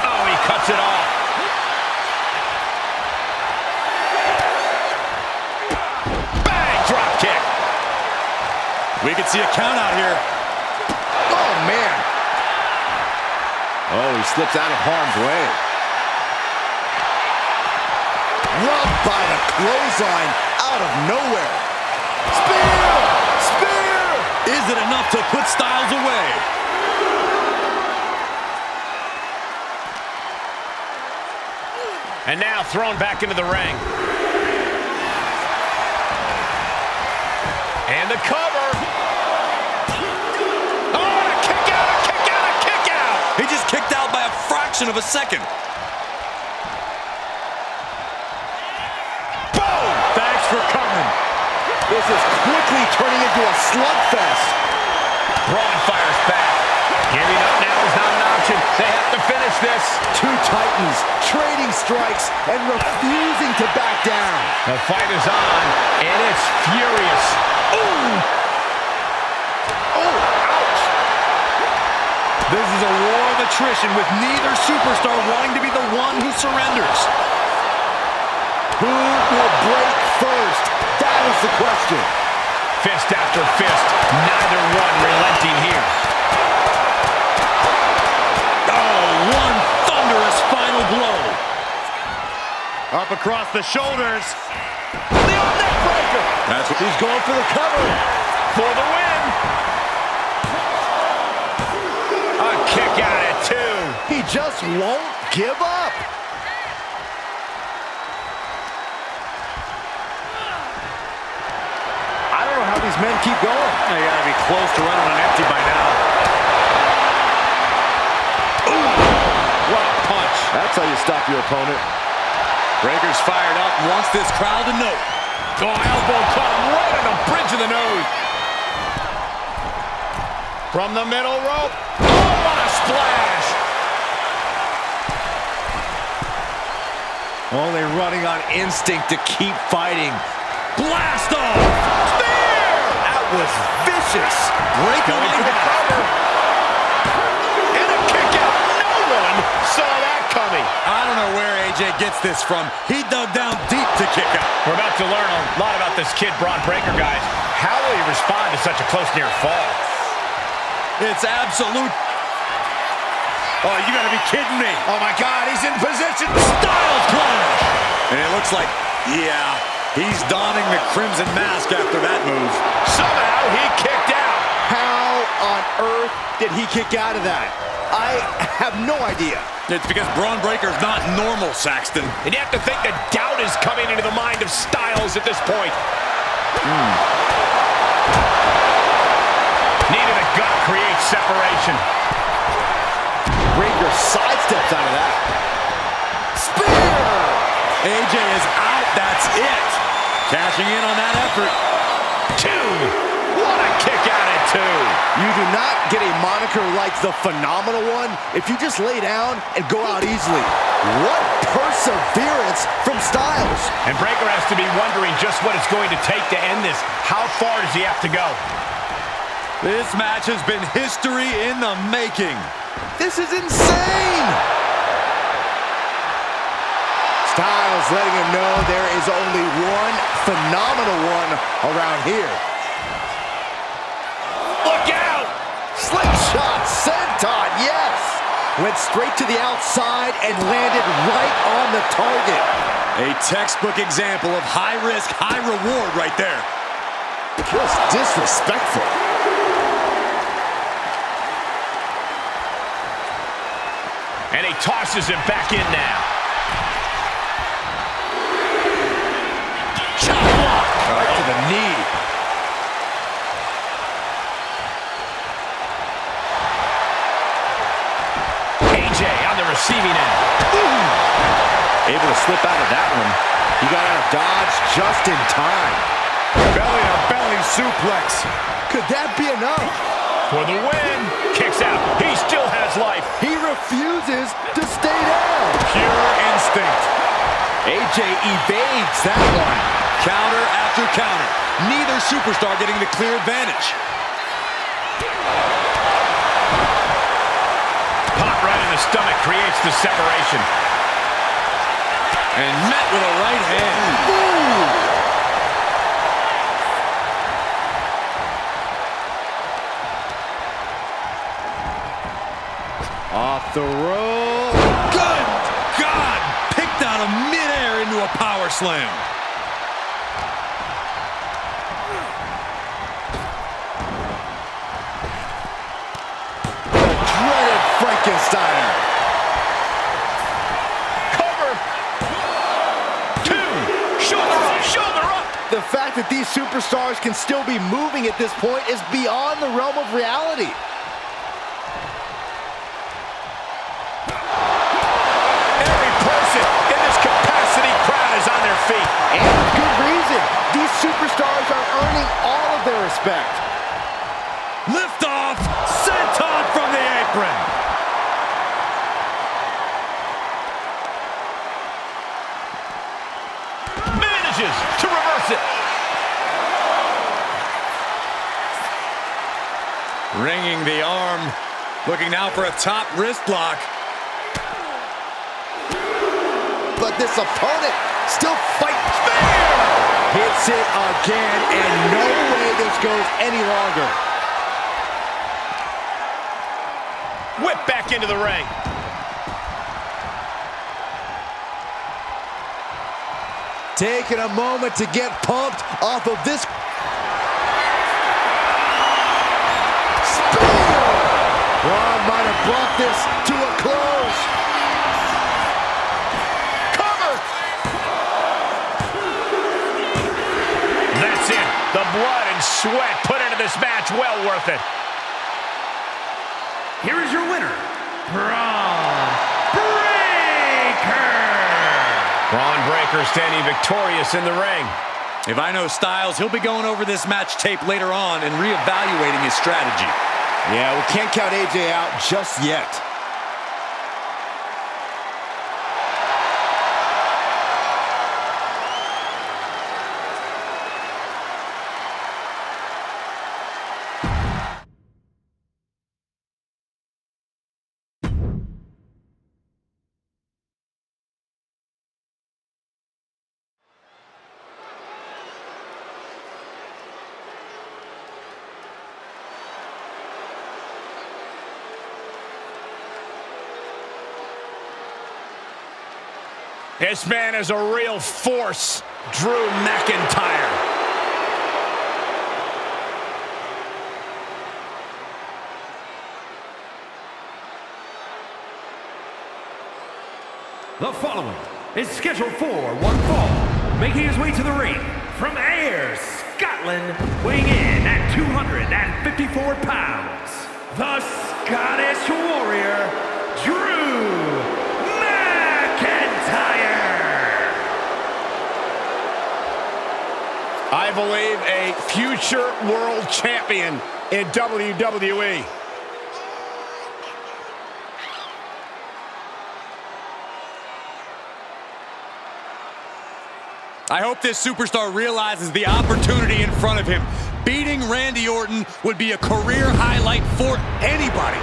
Speaker 1: Oh, he cuts it off. Bang, drop kick.
Speaker 5: We could see a count out here.
Speaker 2: Oh, man. Oh, he slips out of harm's way. Rubbed by the clothesline out of nowhere. Spear! Spear!
Speaker 5: Is it enough to put Styles away?
Speaker 1: And now thrown back into the ring. And the cover. Oh, a kick out, a kick out, a kick out.
Speaker 5: He just kicked out by a fraction of a second.
Speaker 1: Boom!
Speaker 5: Thanks for coming.
Speaker 2: This is quickly turning into a slugfest.
Speaker 1: Braun fires back. Giving up now is not an option. They have to finish this.
Speaker 2: Two titans trading strikes and refusing to back down.
Speaker 1: The fight is on, and it's furious. Ooh! Oh, ouch!
Speaker 5: This is a war of attrition with neither superstar wanting to be the one who surrenders.
Speaker 2: Who will break first? That is the question.
Speaker 1: Fist after fist, neither one relenting here.
Speaker 5: Oh, one thunderous final blow. Up across the shoulders.
Speaker 2: The old neck breaker.
Speaker 5: That's what
Speaker 2: He's going for the cover.
Speaker 1: For the win! A kick out at two.
Speaker 2: He just won't give up. I don't know how these men keep going.
Speaker 5: They gotta be close to running on empty by now.
Speaker 1: Ooh! What a punch.
Speaker 2: That's how you stop your opponent.
Speaker 5: Breaker's fired up and wants this crowd to know.
Speaker 1: Oh, elbow caught him right on the bridge of the nose. From the middle rope. Oh, what a splash!
Speaker 2: Only running on instinct to keep fighting.
Speaker 5: Blast off!
Speaker 2: Spear! That was vicious.
Speaker 5: Breaker
Speaker 1: Going
Speaker 5: like
Speaker 1: for the
Speaker 5: that.
Speaker 1: cover. And a kick out. No one saw that coming.
Speaker 5: I don't know where AJ gets this from. He dug down deep to kick out.
Speaker 1: We're about to learn a lot about this kid, Braun Breaker, guys. How will he respond to such a close near fall?
Speaker 5: It's absolute. Oh, you gotta be kidding me.
Speaker 1: Oh, my God, he's in position.
Speaker 5: Styles clash. And it looks like, yeah, he's donning the crimson mask after that move.
Speaker 1: Somehow he kicked out.
Speaker 2: How on earth did he kick out of that? I have no idea.
Speaker 5: It's because Braun Breaker's not normal, Saxton.
Speaker 1: And you have to think that doubt is coming into the mind of Styles at this point. Needed a gut create separation.
Speaker 2: Breaker sidesteps out of that. Spear!
Speaker 5: AJ is out, that's it. Cashing in on that effort.
Speaker 1: Two. What a kick out at two.
Speaker 2: You do not get a moniker like the Phenomenal One if you just lay down and go out easily. What perseverance from Styles.
Speaker 1: And Breaker has to be wondering just what it's going to take to end this. How far does he have to go?
Speaker 5: This match has been history in the making.
Speaker 2: This is insane! Styles letting him know there is only one Phenomenal One around here.
Speaker 1: Look out!
Speaker 2: Slingshot senton, yes! Went straight to the outside and landed right on the target.
Speaker 4: A textbook example of high risk, high reward right there.
Speaker 2: Just disrespectful.
Speaker 1: And he tosses him back in now.
Speaker 2: Chop block right to the knee.
Speaker 1: AJ on the receiving end.
Speaker 2: Able to slip out of that one. He got out of dodge just in time.
Speaker 5: Belly-to-belly suplex.
Speaker 2: Could that be enough?
Speaker 1: For the win. Kicks out. He still has life.
Speaker 2: He refuses to stay down.
Speaker 5: Pure instinct.
Speaker 2: AJ evades that one.
Speaker 4: Counter after counter. Neither superstar getting the clear advantage.
Speaker 1: Pop right in the stomach creates the separation.
Speaker 4: And met with a right hand.
Speaker 2: Ooh. Off the rope.
Speaker 4: Good God! Picked out of midair into a power slam.
Speaker 2: The dreaded Frankensteiner.
Speaker 1: Cover. Two. Shoulder up. Shoulder up.
Speaker 2: The fact that these superstars can still be moving at this point is beyond the realm of reality.
Speaker 1: Every person in this capacity crowd is on their feet.
Speaker 2: And with good reason. These superstars are earning all of their respect.
Speaker 4: Lift off. Senton from the apron.
Speaker 1: Manages to reverse it.
Speaker 4: Ringing the arm. Looking now for a top wrist lock.
Speaker 2: But this opponent still fighting. Hits it again, and no way this goes any longer.
Speaker 1: Whip back into the ring.
Speaker 2: Taking a moment to get pumped off of this. Spear! Braun might have brought this to a close.
Speaker 1: Cover. That's it. The blood and sweat put into this match. Well worth it.
Speaker 3: Here is your winner, Braun Breaker.
Speaker 1: Braun Breaker standing victorious in the ring.
Speaker 4: If I know Styles, he'll be going over this match tape later on and reevaluating his strategy.
Speaker 2: Yeah, we can't count AJ out just yet.
Speaker 1: This man is a real force, Drew McIntyre.
Speaker 3: The following is scheduled for one fall, making his way to the ring from Ayr, Scotland, weighing in at 254 pounds, the Scottish Warrior, Drew McIntyre.
Speaker 1: I believe a future world champion in WWE.
Speaker 4: I hope this superstar realizes the opportunity in front of him. Beating Randy Orton would be a career highlight for anybody.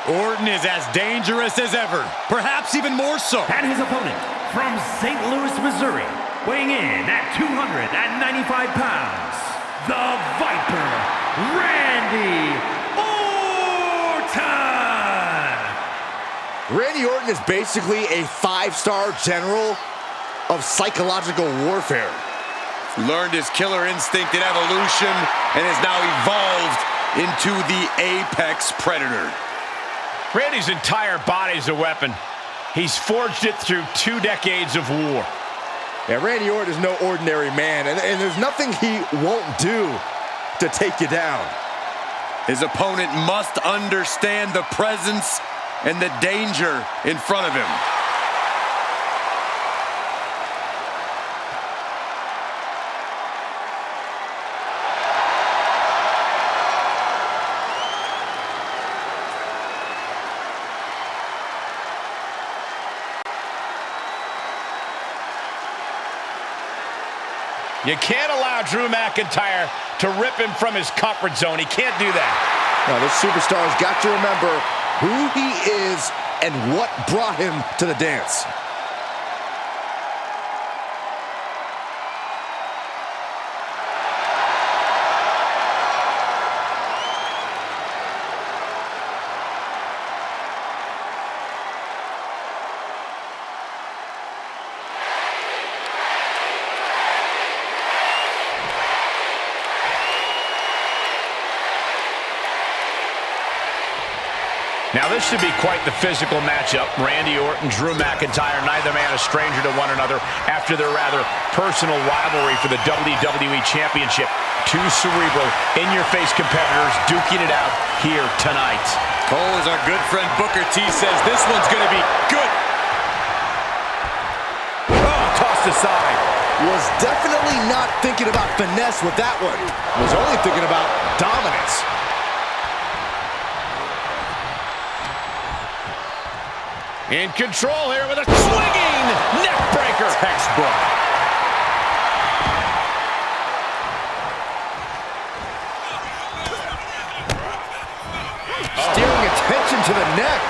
Speaker 5: Orton is as dangerous as ever, perhaps even more so.
Speaker 3: And his opponent from St. Louis, Missouri, weighing in at 295 pounds, the Viper, Randy Orton!
Speaker 2: Randy Orton is basically a 5-star general of psychological warfare.
Speaker 5: Learned his killer instinct in Evolution and is now evolved into the Apex Predator.
Speaker 1: Randy's entire body's a weapon. He's forged it through 2 decades of war.
Speaker 2: Yeah, Randy Orton is no ordinary man, and there's nothing he won't do to take you down.
Speaker 5: His opponent must understand the presence and the danger in front of him.
Speaker 1: You can't allow Drew McIntyre to rip him from his comfort zone. He can't do that.
Speaker 2: Now, this superstar's got to remember who he is and what brought him to the dance.
Speaker 1: Now this should be quite the physical matchup. Randy Orton, Drew McIntyre, neither man a stranger to one another after their rather personal rivalry for the WWE Championship. 2 cerebral, in-your-face competitors duking it out here tonight.
Speaker 5: Cole, as our good friend Booker T says, this one's going to be good.
Speaker 1: Oh, tossed aside.
Speaker 2: Was definitely not thinking about finesse with that one. Was only thinking about dominance.
Speaker 1: In control here with a swinging neck breaker.
Speaker 5: Textbook.
Speaker 2: Steering attention to the neck.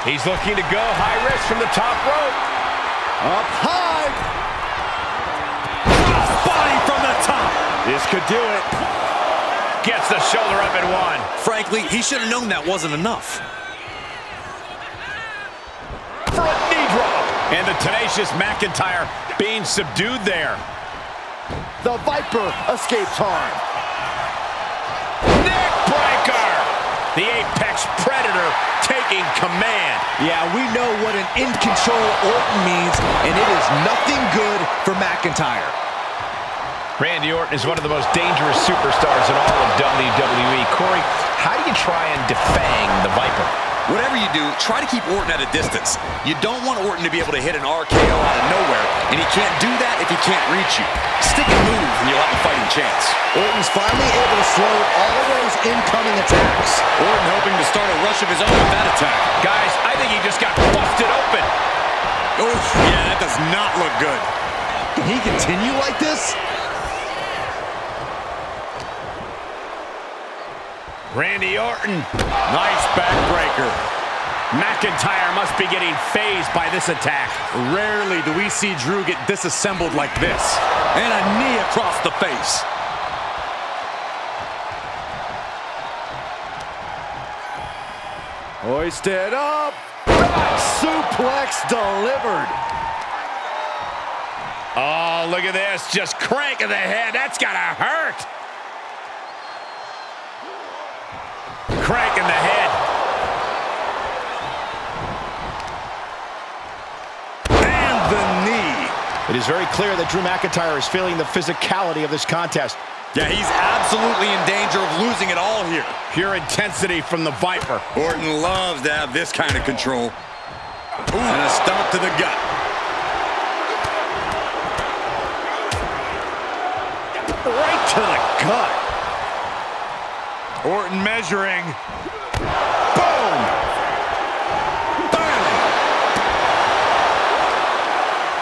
Speaker 1: He's looking to go high risk from the top rope.
Speaker 2: Up high.
Speaker 5: Body from the top.
Speaker 2: This could do it.
Speaker 1: Gets the shoulder up in 1.
Speaker 4: Frankly, he should have known that wasn't enough.
Speaker 1: For a knee drop. And the tenacious McIntyre being subdued there.
Speaker 2: The Viper escapes harm.
Speaker 1: Neck breaker. The Apex Predator taking command.
Speaker 2: Yeah, we know what an in-control Orton means, and it is nothing good for McIntyre.
Speaker 1: Randy Orton is one of the most dangerous superstars in all of WWE. Corey, how do you try and defang the Viper?
Speaker 4: Whatever you do, try to keep Orton at a distance. You don't want Orton to be able to hit an RKO out of nowhere, and he can't do that if he can't reach you. Stick and move, and you'll have a fighting chance.
Speaker 2: Orton's finally able to slow all those incoming attacks.
Speaker 4: Orton hoping to start a rush of his own with that attack.
Speaker 1: Guys, I think he just got busted open.
Speaker 4: Oof, yeah, that does not look good.
Speaker 2: Can he continue like this?
Speaker 1: Randy Orton.
Speaker 5: Nice backbreaker.
Speaker 1: McIntyre must be getting phased by this attack.
Speaker 5: Rarely do we see Drew get disassembled like this.
Speaker 4: And a knee across the face.
Speaker 2: Hoisted up. Back suplex delivered.
Speaker 1: Oh, look at this. Just cranking the head. That's gotta hurt. Cranking the head.
Speaker 2: And the knee. It is very clear that Drew McIntyre is feeling the physicality of this contest.
Speaker 4: Yeah, he's absolutely in danger of losing it all here.
Speaker 1: Pure intensity from the Viper.
Speaker 5: Orton loves to have this kind of control. Ooh, and a stomp to the gut.
Speaker 2: Right to the gut.
Speaker 5: Orton measuring.
Speaker 2: Boom. Bam.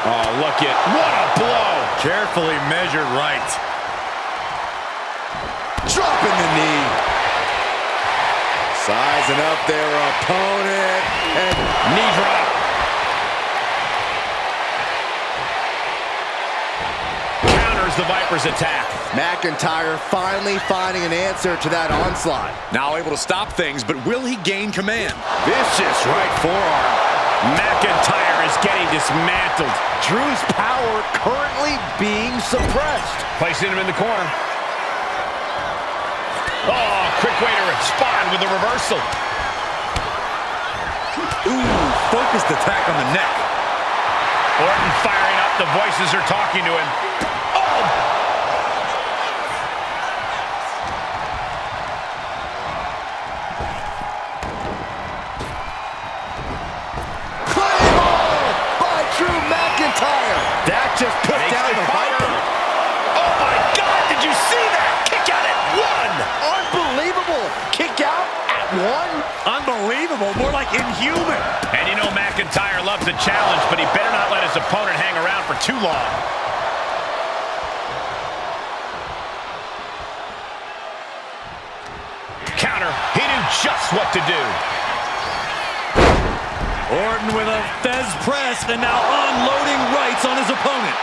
Speaker 1: Oh, look at what a blow.
Speaker 5: Carefully measured right.
Speaker 2: Dropping the knee. Sizing up their opponent. And
Speaker 1: knee drop. Counters the Viper's attack.
Speaker 2: McIntyre finally finding an answer to that onslaught.
Speaker 4: Now able to stop things, but will he gain command?
Speaker 2: Vicious right forearm.
Speaker 1: McIntyre is getting dismantled.
Speaker 2: Drew's power currently being suppressed.
Speaker 1: Placing him in the corner. Oh, quick way to respond with the reversal.
Speaker 4: Ooh, focused attack on the neck.
Speaker 1: Orton firing up. The voices are talking to him. Oh!
Speaker 2: Claymore by Drew McIntyre. That just put
Speaker 1: Makes
Speaker 2: down
Speaker 1: the
Speaker 2: the Viper.
Speaker 1: Oh my God, did you see that? Kick out at one.
Speaker 2: Unbelievable. Kick out at one.
Speaker 4: Unbelievable, more like inhuman.
Speaker 1: And you know McIntyre loves a challenge, but he better not let his opponent hang around for too long. Counter. He knew just what to do.
Speaker 4: Orton with a Fez press and now unloading rights on his opponent.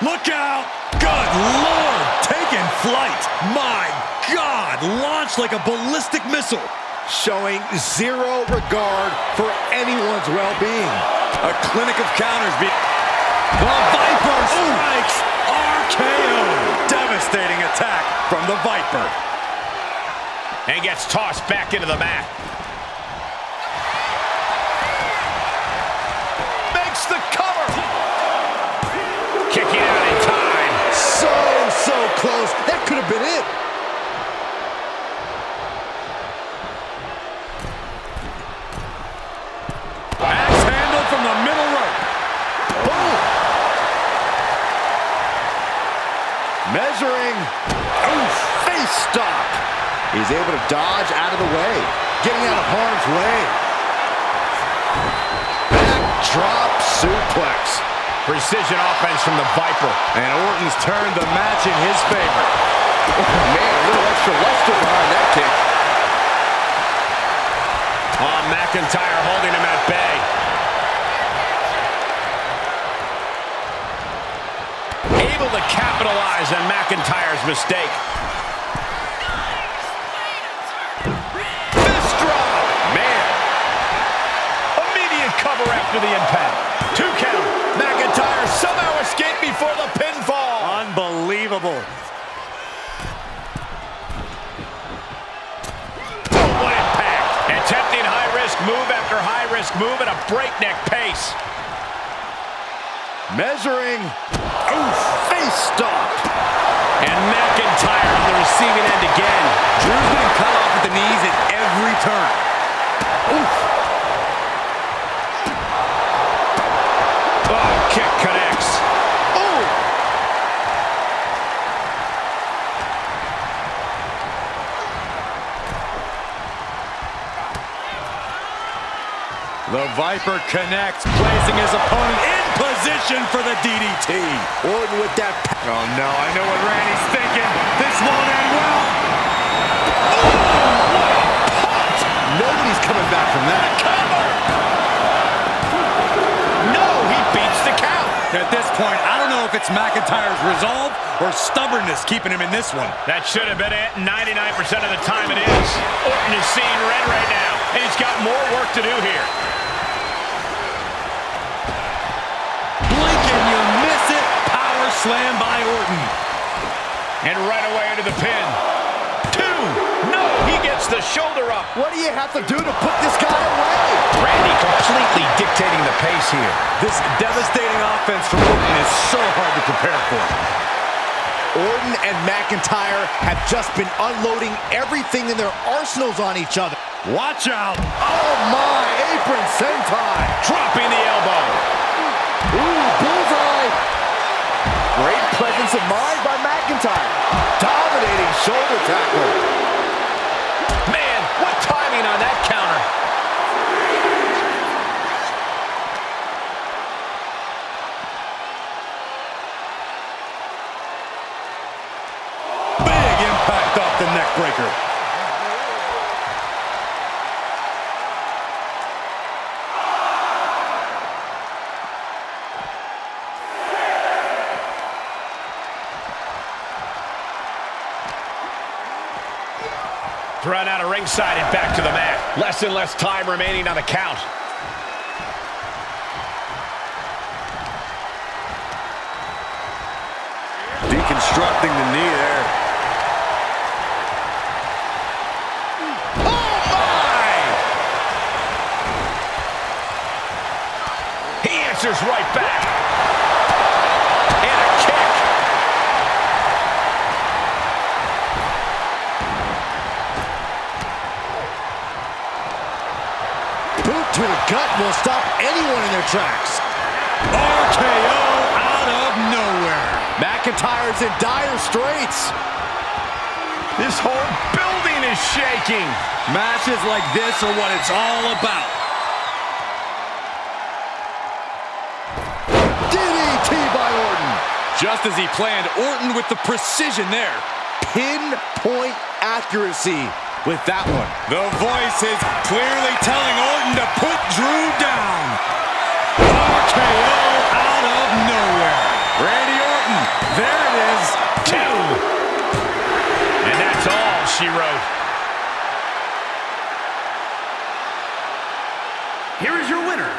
Speaker 4: Look out! Good Lord! Taking flight! My God! Launched like a ballistic missile.
Speaker 2: Showing zero regard for anyone's well-being.
Speaker 4: A clinic of counters. The Viper strikes! RKO! Devastating attack from the Viper.
Speaker 1: And gets tossed back into the mat. Makes the cover. Kicking out in time.
Speaker 2: So close. That could have been it.
Speaker 4: Axe handle from the middle rope.
Speaker 2: Boom. Measuring. Oof. Face stop. He's able to dodge out of the way. Getting out of harm's way. Backdrop suplex.
Speaker 1: Precision offense from the Viper.
Speaker 4: And Orton's turned the match in his favor.
Speaker 2: Oh, man, a little extra luster behind that kick.
Speaker 1: Oh, McIntyre holding him at bay. Able to capitalize on McIntyre's mistake. Fist drop. Man. Immediate cover after the impact. 2 count. McIntyre somehow escaped before the pinfall.
Speaker 4: Unbelievable.
Speaker 1: Oh, what impact. Attempting high-risk move after high-risk move at a breakneck pace.
Speaker 2: Measuring. Oof. Face stop.
Speaker 1: And McIntyre on the receiving end again.
Speaker 4: Drew's getting cut off at the knees at every turn.
Speaker 2: Oof.
Speaker 1: Oh, kick connects.
Speaker 2: Oh.
Speaker 4: The Viper connects, placing his opponent in position for the DDT.
Speaker 2: Orton with that.
Speaker 4: Oh no, I know what Randy's thinking. This won't end well.
Speaker 2: Nobody's coming back from that.
Speaker 1: Cover! No, he beats the count.
Speaker 4: At this point, I don't know if it's McIntyre's resolve or stubbornness keeping him in this one.
Speaker 1: That should have been it. 99% of the time it is. Orton is seeing red right now, and he's got more work to do here.
Speaker 4: Blink and you miss it. Power slam by Orton.
Speaker 1: And right away into the pin. 2. No, he gets the shoulder up.
Speaker 2: What do you have to do to put this guy away?
Speaker 1: Randy completely dictating the pace here.
Speaker 4: This devastating offense from Orton is so hard to prepare for.
Speaker 2: Orton and McIntyre have just been unloading everything in their arsenals on each other.
Speaker 4: Watch out.
Speaker 2: Oh my, apron sentai.
Speaker 1: Dropping the elbow.
Speaker 2: Ooh, bullseye. Great presence of mind by McIntyre. Dominating shoulder tackle.
Speaker 1: Man, what timing on that counter.
Speaker 2: neckbreaker.
Speaker 1: Thrown out of ringside and back to the mat. Less and less time remaining on the count.
Speaker 5: Deconstructing the knee there.
Speaker 1: Oh, my! He answers right back. And a kick.
Speaker 2: Boot to the gut will stop anyone in their tracks.
Speaker 5: RKO out of nowhere.
Speaker 2: McIntyre's in dire straits.
Speaker 1: This whole building is shaking.
Speaker 5: Matches like this are what it's all about.
Speaker 2: DDT by Orton.
Speaker 4: Just as he planned, Orton with the precision there.
Speaker 2: Pinpoint accuracy with that one.
Speaker 5: The voice is clearly telling Orton to put Drew down. RKO out of nowhere. Randy Orton, there it is.
Speaker 1: 2. And that's all she wrote.
Speaker 3: Here is your winner,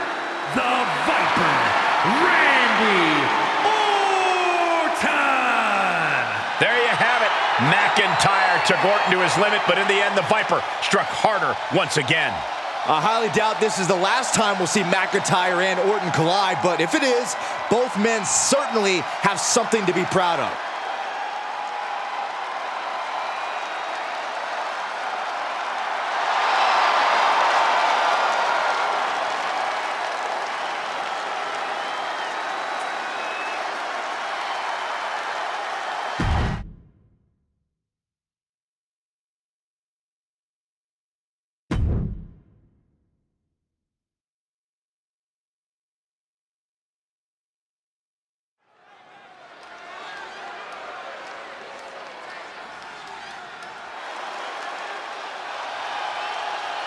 Speaker 3: the Viper, Randy Orton.
Speaker 1: There you have it. McIntyre took Orton to his limit, but in the end, the Viper struck harder once again.
Speaker 2: I highly doubt this is the last time we'll see McIntyre and Orton collide, but if it is, both men certainly have something to be proud of.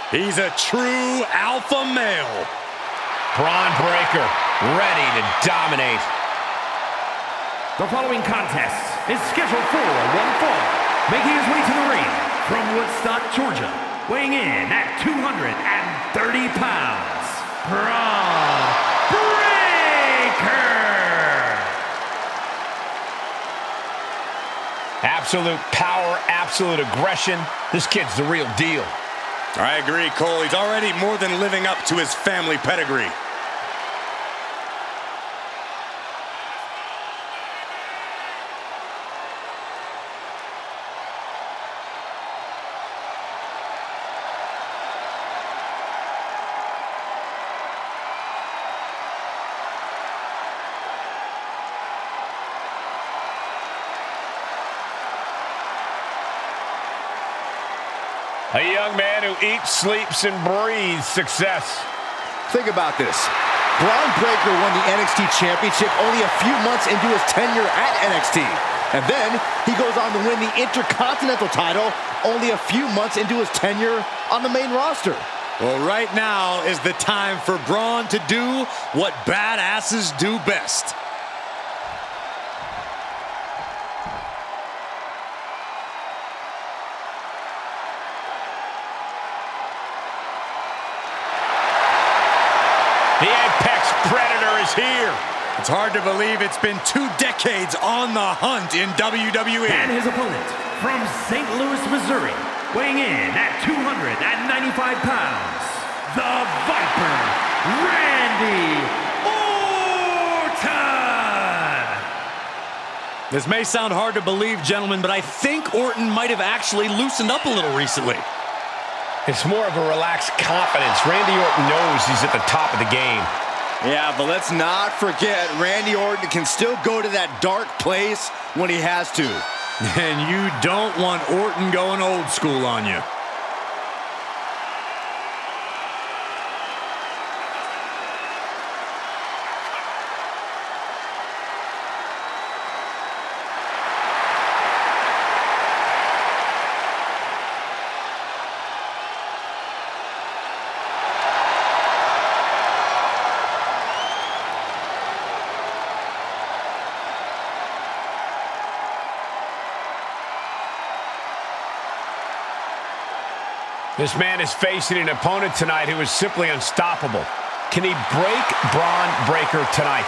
Speaker 5: He's a true alpha male.
Speaker 1: Braun Breaker, ready to dominate.
Speaker 3: The following contest is scheduled for one fall. Making his way to the ring from Woodstock, Georgia, weighing in at 230 pounds, Braun Breaker.
Speaker 1: Absolute power, absolute aggression. This kid's the real deal.
Speaker 5: I agree, Cole. He's already more than living up to his family pedigree.
Speaker 1: A young man who eats, sleeps, and breathes success.
Speaker 2: Think about this. Braun Breaker won the NXT Championship only a few months into his tenure at NXT. And then he goes on to win the Intercontinental title only a few months into his tenure on the main roster.
Speaker 5: Well, right now is the time for Braun to do what badasses do best.
Speaker 1: The Apex Predator is here.
Speaker 5: It's hard to believe it's been 2 decades on the hunt in WWE.
Speaker 3: And his opponent from St. Louis, Missouri, weighing in at 295 pounds, the Viper, Randy Orton.
Speaker 4: This may sound hard to believe, gentlemen, but I think Orton might have actually loosened up a little recently.
Speaker 1: It's more of a relaxed confidence. Randy Orton knows he's at the top of the game.
Speaker 2: Yeah, but let's not forget, Randy Orton can still go to that dark place when he has to.
Speaker 5: And you don't want Orton going old school on you.
Speaker 1: This man is facing an opponent tonight who is simply unstoppable. Can he break Braun Breaker tonight?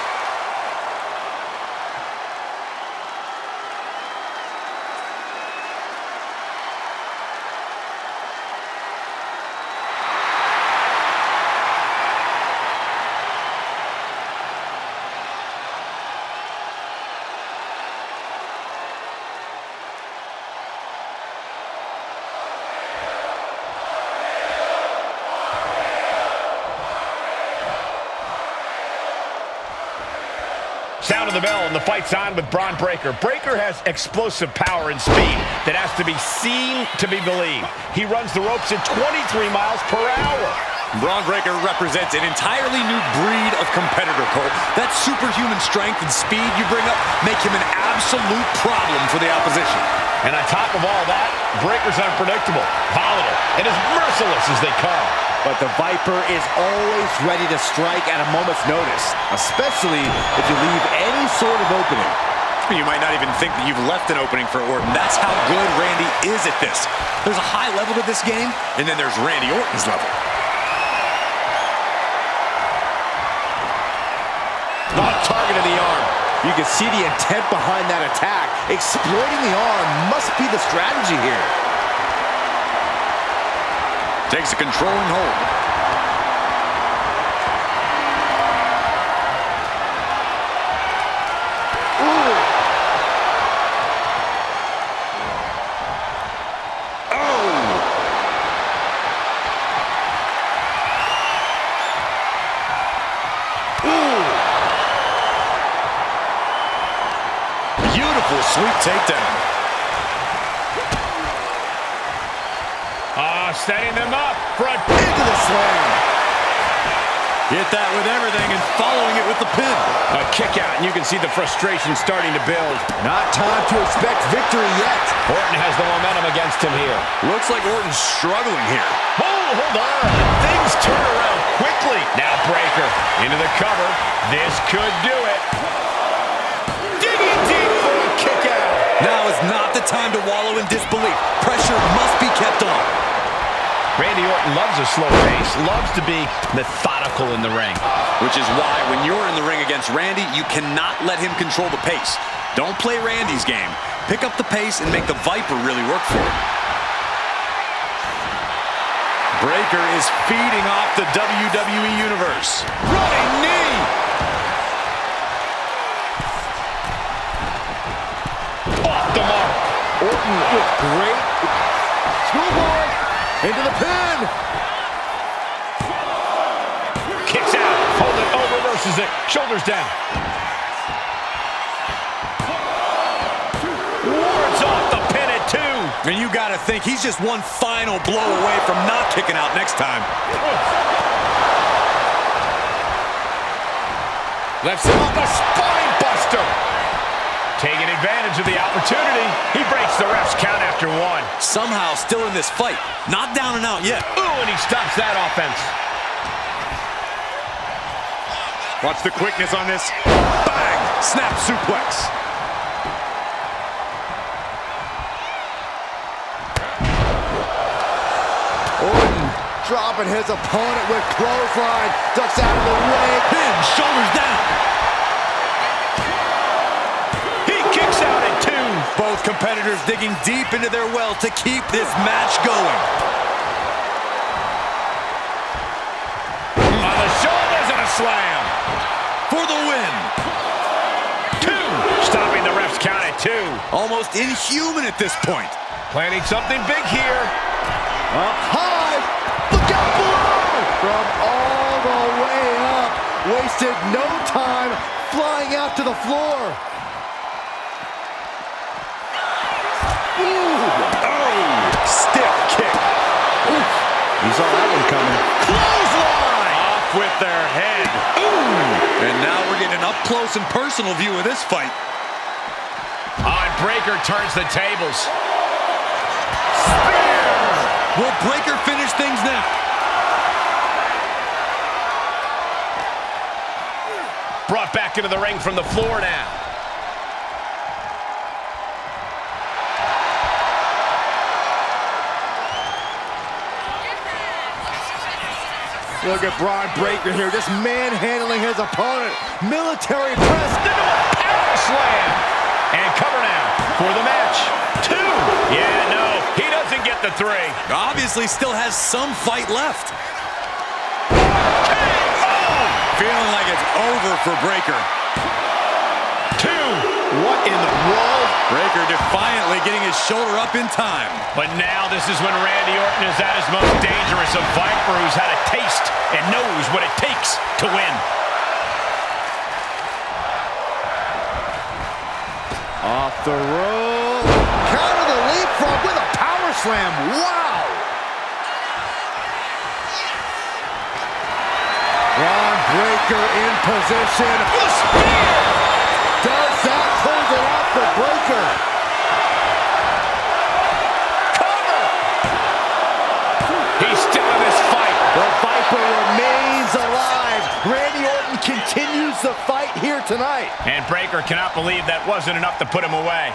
Speaker 1: Sound of the bell, and the fight's on with Braun Breaker. Breaker has explosive power and speed that has to be seen to be believed. He runs the ropes at 23 miles per hour.
Speaker 4: Braun Breaker represents an entirely new breed of competitor, Cole. That superhuman strength and speed you bring up make him an absolute problem for the opposition.
Speaker 1: And on top of all that, Breaker's unpredictable, volatile, and as merciless as they come.
Speaker 2: But the Viper is always ready to strike at a moment's notice, especially if you leave any sort of opening.
Speaker 4: You might not even think that you've left an opening for Orton. That's how good Randy is at this. There's a high level to this game, and then there's Randy Orton's level.
Speaker 2: Target of the arm. You can see the intent behind that attack. Exploiting the arm must be the strategy here.
Speaker 4: Takes a controlling hold.
Speaker 2: Ooh.
Speaker 4: Beautiful sweep takedown.
Speaker 1: Setting them up for a
Speaker 2: Into the slam.
Speaker 4: Hit that with everything and following it with the pin.
Speaker 1: A kick out, and you can see the frustration starting to build.
Speaker 2: Not time to expect victory yet.
Speaker 1: Orton has the momentum against him here.
Speaker 4: Looks like Orton's struggling here.
Speaker 1: Oh, hold on. Things turn around quickly. Now Breaker into the cover. This could do it. Digging deep for a kick out.
Speaker 4: Now is not the time to wallow in disbelief. Pressure must be kept on.
Speaker 1: Randy Orton loves a slow pace, loves to be methodical in the ring.
Speaker 4: Which is why when you're in the ring against Randy, you cannot let him control the pace. Don't play Randy's game. Pick up the pace and make the Viper really work for it. Breaker is feeding off the WWE Universe.
Speaker 1: Running knee. Off the mark.
Speaker 2: Orton with great schoolboy into the pin.
Speaker 1: Kicks out. Hold it. Oh, reverses it. Shoulders down. Wards off the pin at 2.
Speaker 4: And you got to think he's just one final blow away from not kicking out next time.
Speaker 1: Left off a spine buster. Taking advantage of the opportunity. He breaks the ref's count after 1.
Speaker 4: Somehow still in this fight. Not down and out yet.
Speaker 1: Ooh, and he stops that offense.
Speaker 4: Watch the quickness on this. Bang! Snap suplex.
Speaker 2: Orton dropping his opponent with clothesline. Ducks out of the way.
Speaker 4: Pin, shoulders down.
Speaker 1: He kicks out at 2.
Speaker 4: Both competitors digging deep into their well to keep this match going.
Speaker 1: On the shoulders and a slam.
Speaker 4: For the win.
Speaker 1: 2. Stopping the ref's count at 2.
Speaker 4: Almost inhuman at this point.
Speaker 1: Planning something big here.
Speaker 2: Up high. Look out below. From all the way up. Wasted no time flying out to the floor. Ooh.
Speaker 4: Oh, stiff kick.
Speaker 2: Oof. You saw that one coming.
Speaker 1: Clothesline. Off with their head.
Speaker 4: Ooh. And now we're getting an up-close and personal view of this fight.
Speaker 1: Breaker turns the tables.
Speaker 2: Spear.
Speaker 4: Will Breaker finish things now?
Speaker 1: Brought back into the ring from the floor now.
Speaker 2: Look at Braun Breaker here, just manhandling his opponent. Military press.
Speaker 1: Power slam. And cover now for the match. 2. Yeah, no, he doesn't get the 3.
Speaker 4: Obviously still has some fight left. Feeling like it's over for Breaker.
Speaker 1: 2.
Speaker 2: What in the world?
Speaker 4: Breaker defiantly getting his shoulder up in time.
Speaker 1: But now this is when Randy Orton is at his most dangerous, a Viper who's had a taste and knows what it takes to win.
Speaker 2: Off the rope. Counter the leapfrog with a power slam. Wow. Braun Breaker in position. A spear. Does that close it out for Breaker?
Speaker 1: Cover! He's still in this fight.
Speaker 2: The Viper remains alive. Randy Orton continues the fight here tonight.
Speaker 1: And Breaker cannot believe that wasn't enough to put him away.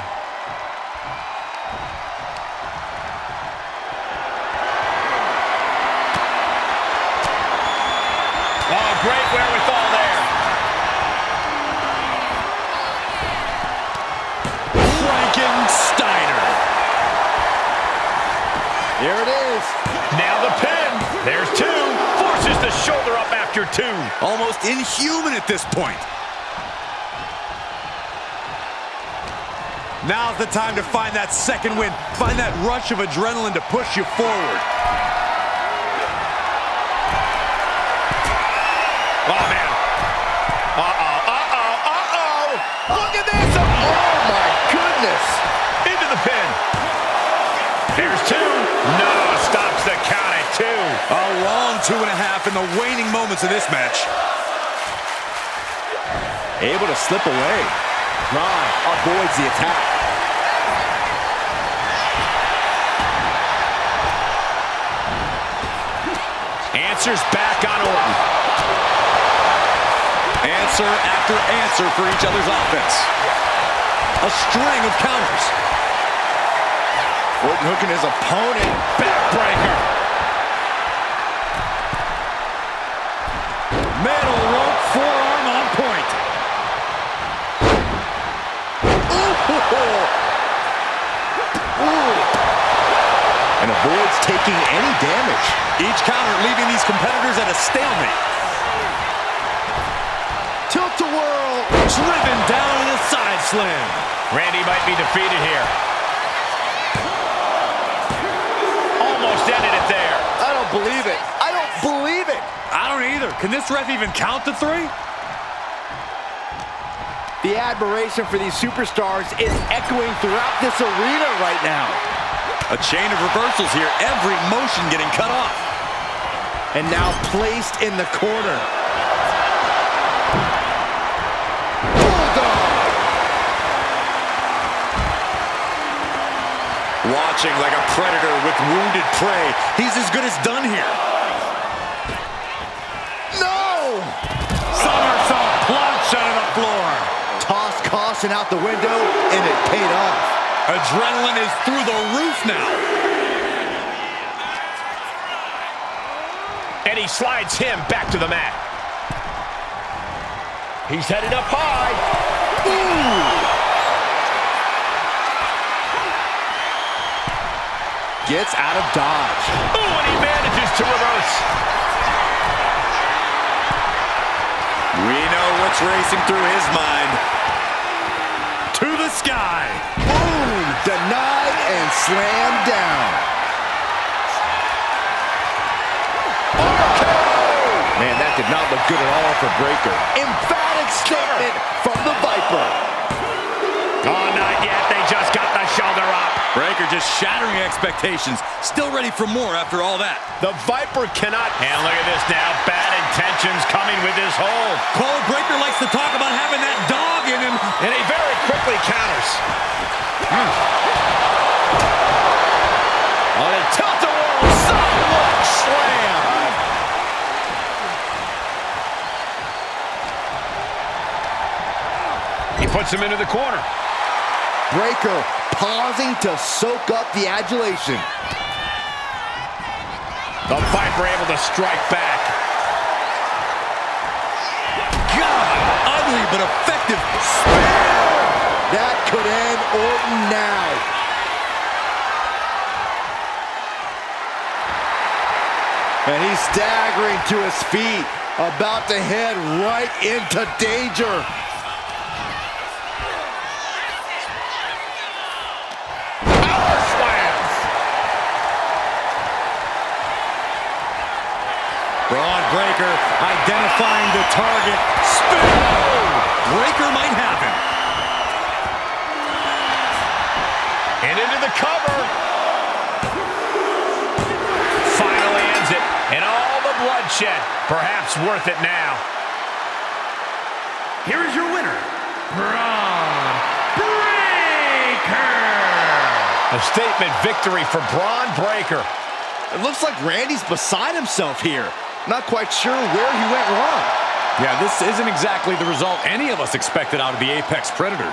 Speaker 1: Oh, great wherewithal there.
Speaker 4: Frankensteiner.
Speaker 2: Here it is.
Speaker 1: Now the pin. There's 2. Forces the shoulder up after 2.
Speaker 4: Almost inhuman at this point. Now's the time to find that second win. Find that rush of adrenaline to push you forward.
Speaker 1: Oh, man. Look at this.
Speaker 2: Oh, my goodness.
Speaker 1: Into the pin. There's 2. No, stops the count at 2.
Speaker 4: A long 2.5 in the waning moments of this match.
Speaker 2: Able to slip away. Braun avoids the attack.
Speaker 1: Answers back on Orton.
Speaker 4: Answer after answer for each other's offense. A string of counters.
Speaker 2: Orton hooking his opponent.
Speaker 1: Backbreaker.
Speaker 4: Metal rope forearm on point.
Speaker 2: And avoids taking any damage.
Speaker 4: Each counter leaving these competitors at a stalemate.
Speaker 2: Tilt-a-whirl.
Speaker 4: Driven down in a side slam.
Speaker 1: Randy might be defeated here. Almost ended it there.
Speaker 2: I don't believe it. I don't believe it.
Speaker 4: I don't either. Can this ref even count to 3?
Speaker 2: The admiration for these superstars is echoing throughout this arena right now.
Speaker 4: A chain of reversals here. Every motion getting cut off.
Speaker 2: And now placed in the corner. Bulldog.
Speaker 4: Watching like a predator with wounded prey. He's as good as done here.
Speaker 2: No!
Speaker 4: Somersault plunge out of the floor.
Speaker 2: Tossed caution out the window, and it paid off.
Speaker 4: Adrenaline is through the roof now.
Speaker 1: And he slides him back to the mat. He's headed up high.
Speaker 2: Ooh! Gets out of dodge.
Speaker 1: Ooh, and he manages to reverse.
Speaker 4: We know what's racing through his mind. To the sky.
Speaker 2: Boom! Denied and slammed down. Man, that did not look good at all for Breaker. Emphatic statement from the Viper.
Speaker 1: Oh, not yet. They just got the shoulder up.
Speaker 4: Breaker just shattering expectations. Still ready for more after all that.
Speaker 1: The Viper cannot. And look at this now. Bad intentions coming with this hold.
Speaker 4: Cole, Breaker likes to talk about having that dog in him.
Speaker 1: And he very quickly counters. On a tilt-a-whirl sidewalk slam. He puts him into the corner.
Speaker 2: Breaker pausing to soak up the adulation.
Speaker 1: The Viper able to strike back.
Speaker 4: ugly but effective spear.
Speaker 2: That could end Orton now. And he's staggering to his feet, about to head right into danger.
Speaker 3: Power slams.
Speaker 5: Braun Breaker identifying the target. Spin!
Speaker 4: Breaker might have him.
Speaker 1: And into the cover. Finally ends it. And all the bloodshed, perhaps worth it now.
Speaker 3: Here is your winner, Braun Breaker.
Speaker 1: A statement victory for Braun Breaker.
Speaker 2: It looks like Randy's beside himself here. Not quite sure where he went wrong.
Speaker 4: Yeah, this isn't exactly the result any of us expected out of the Apex Predator.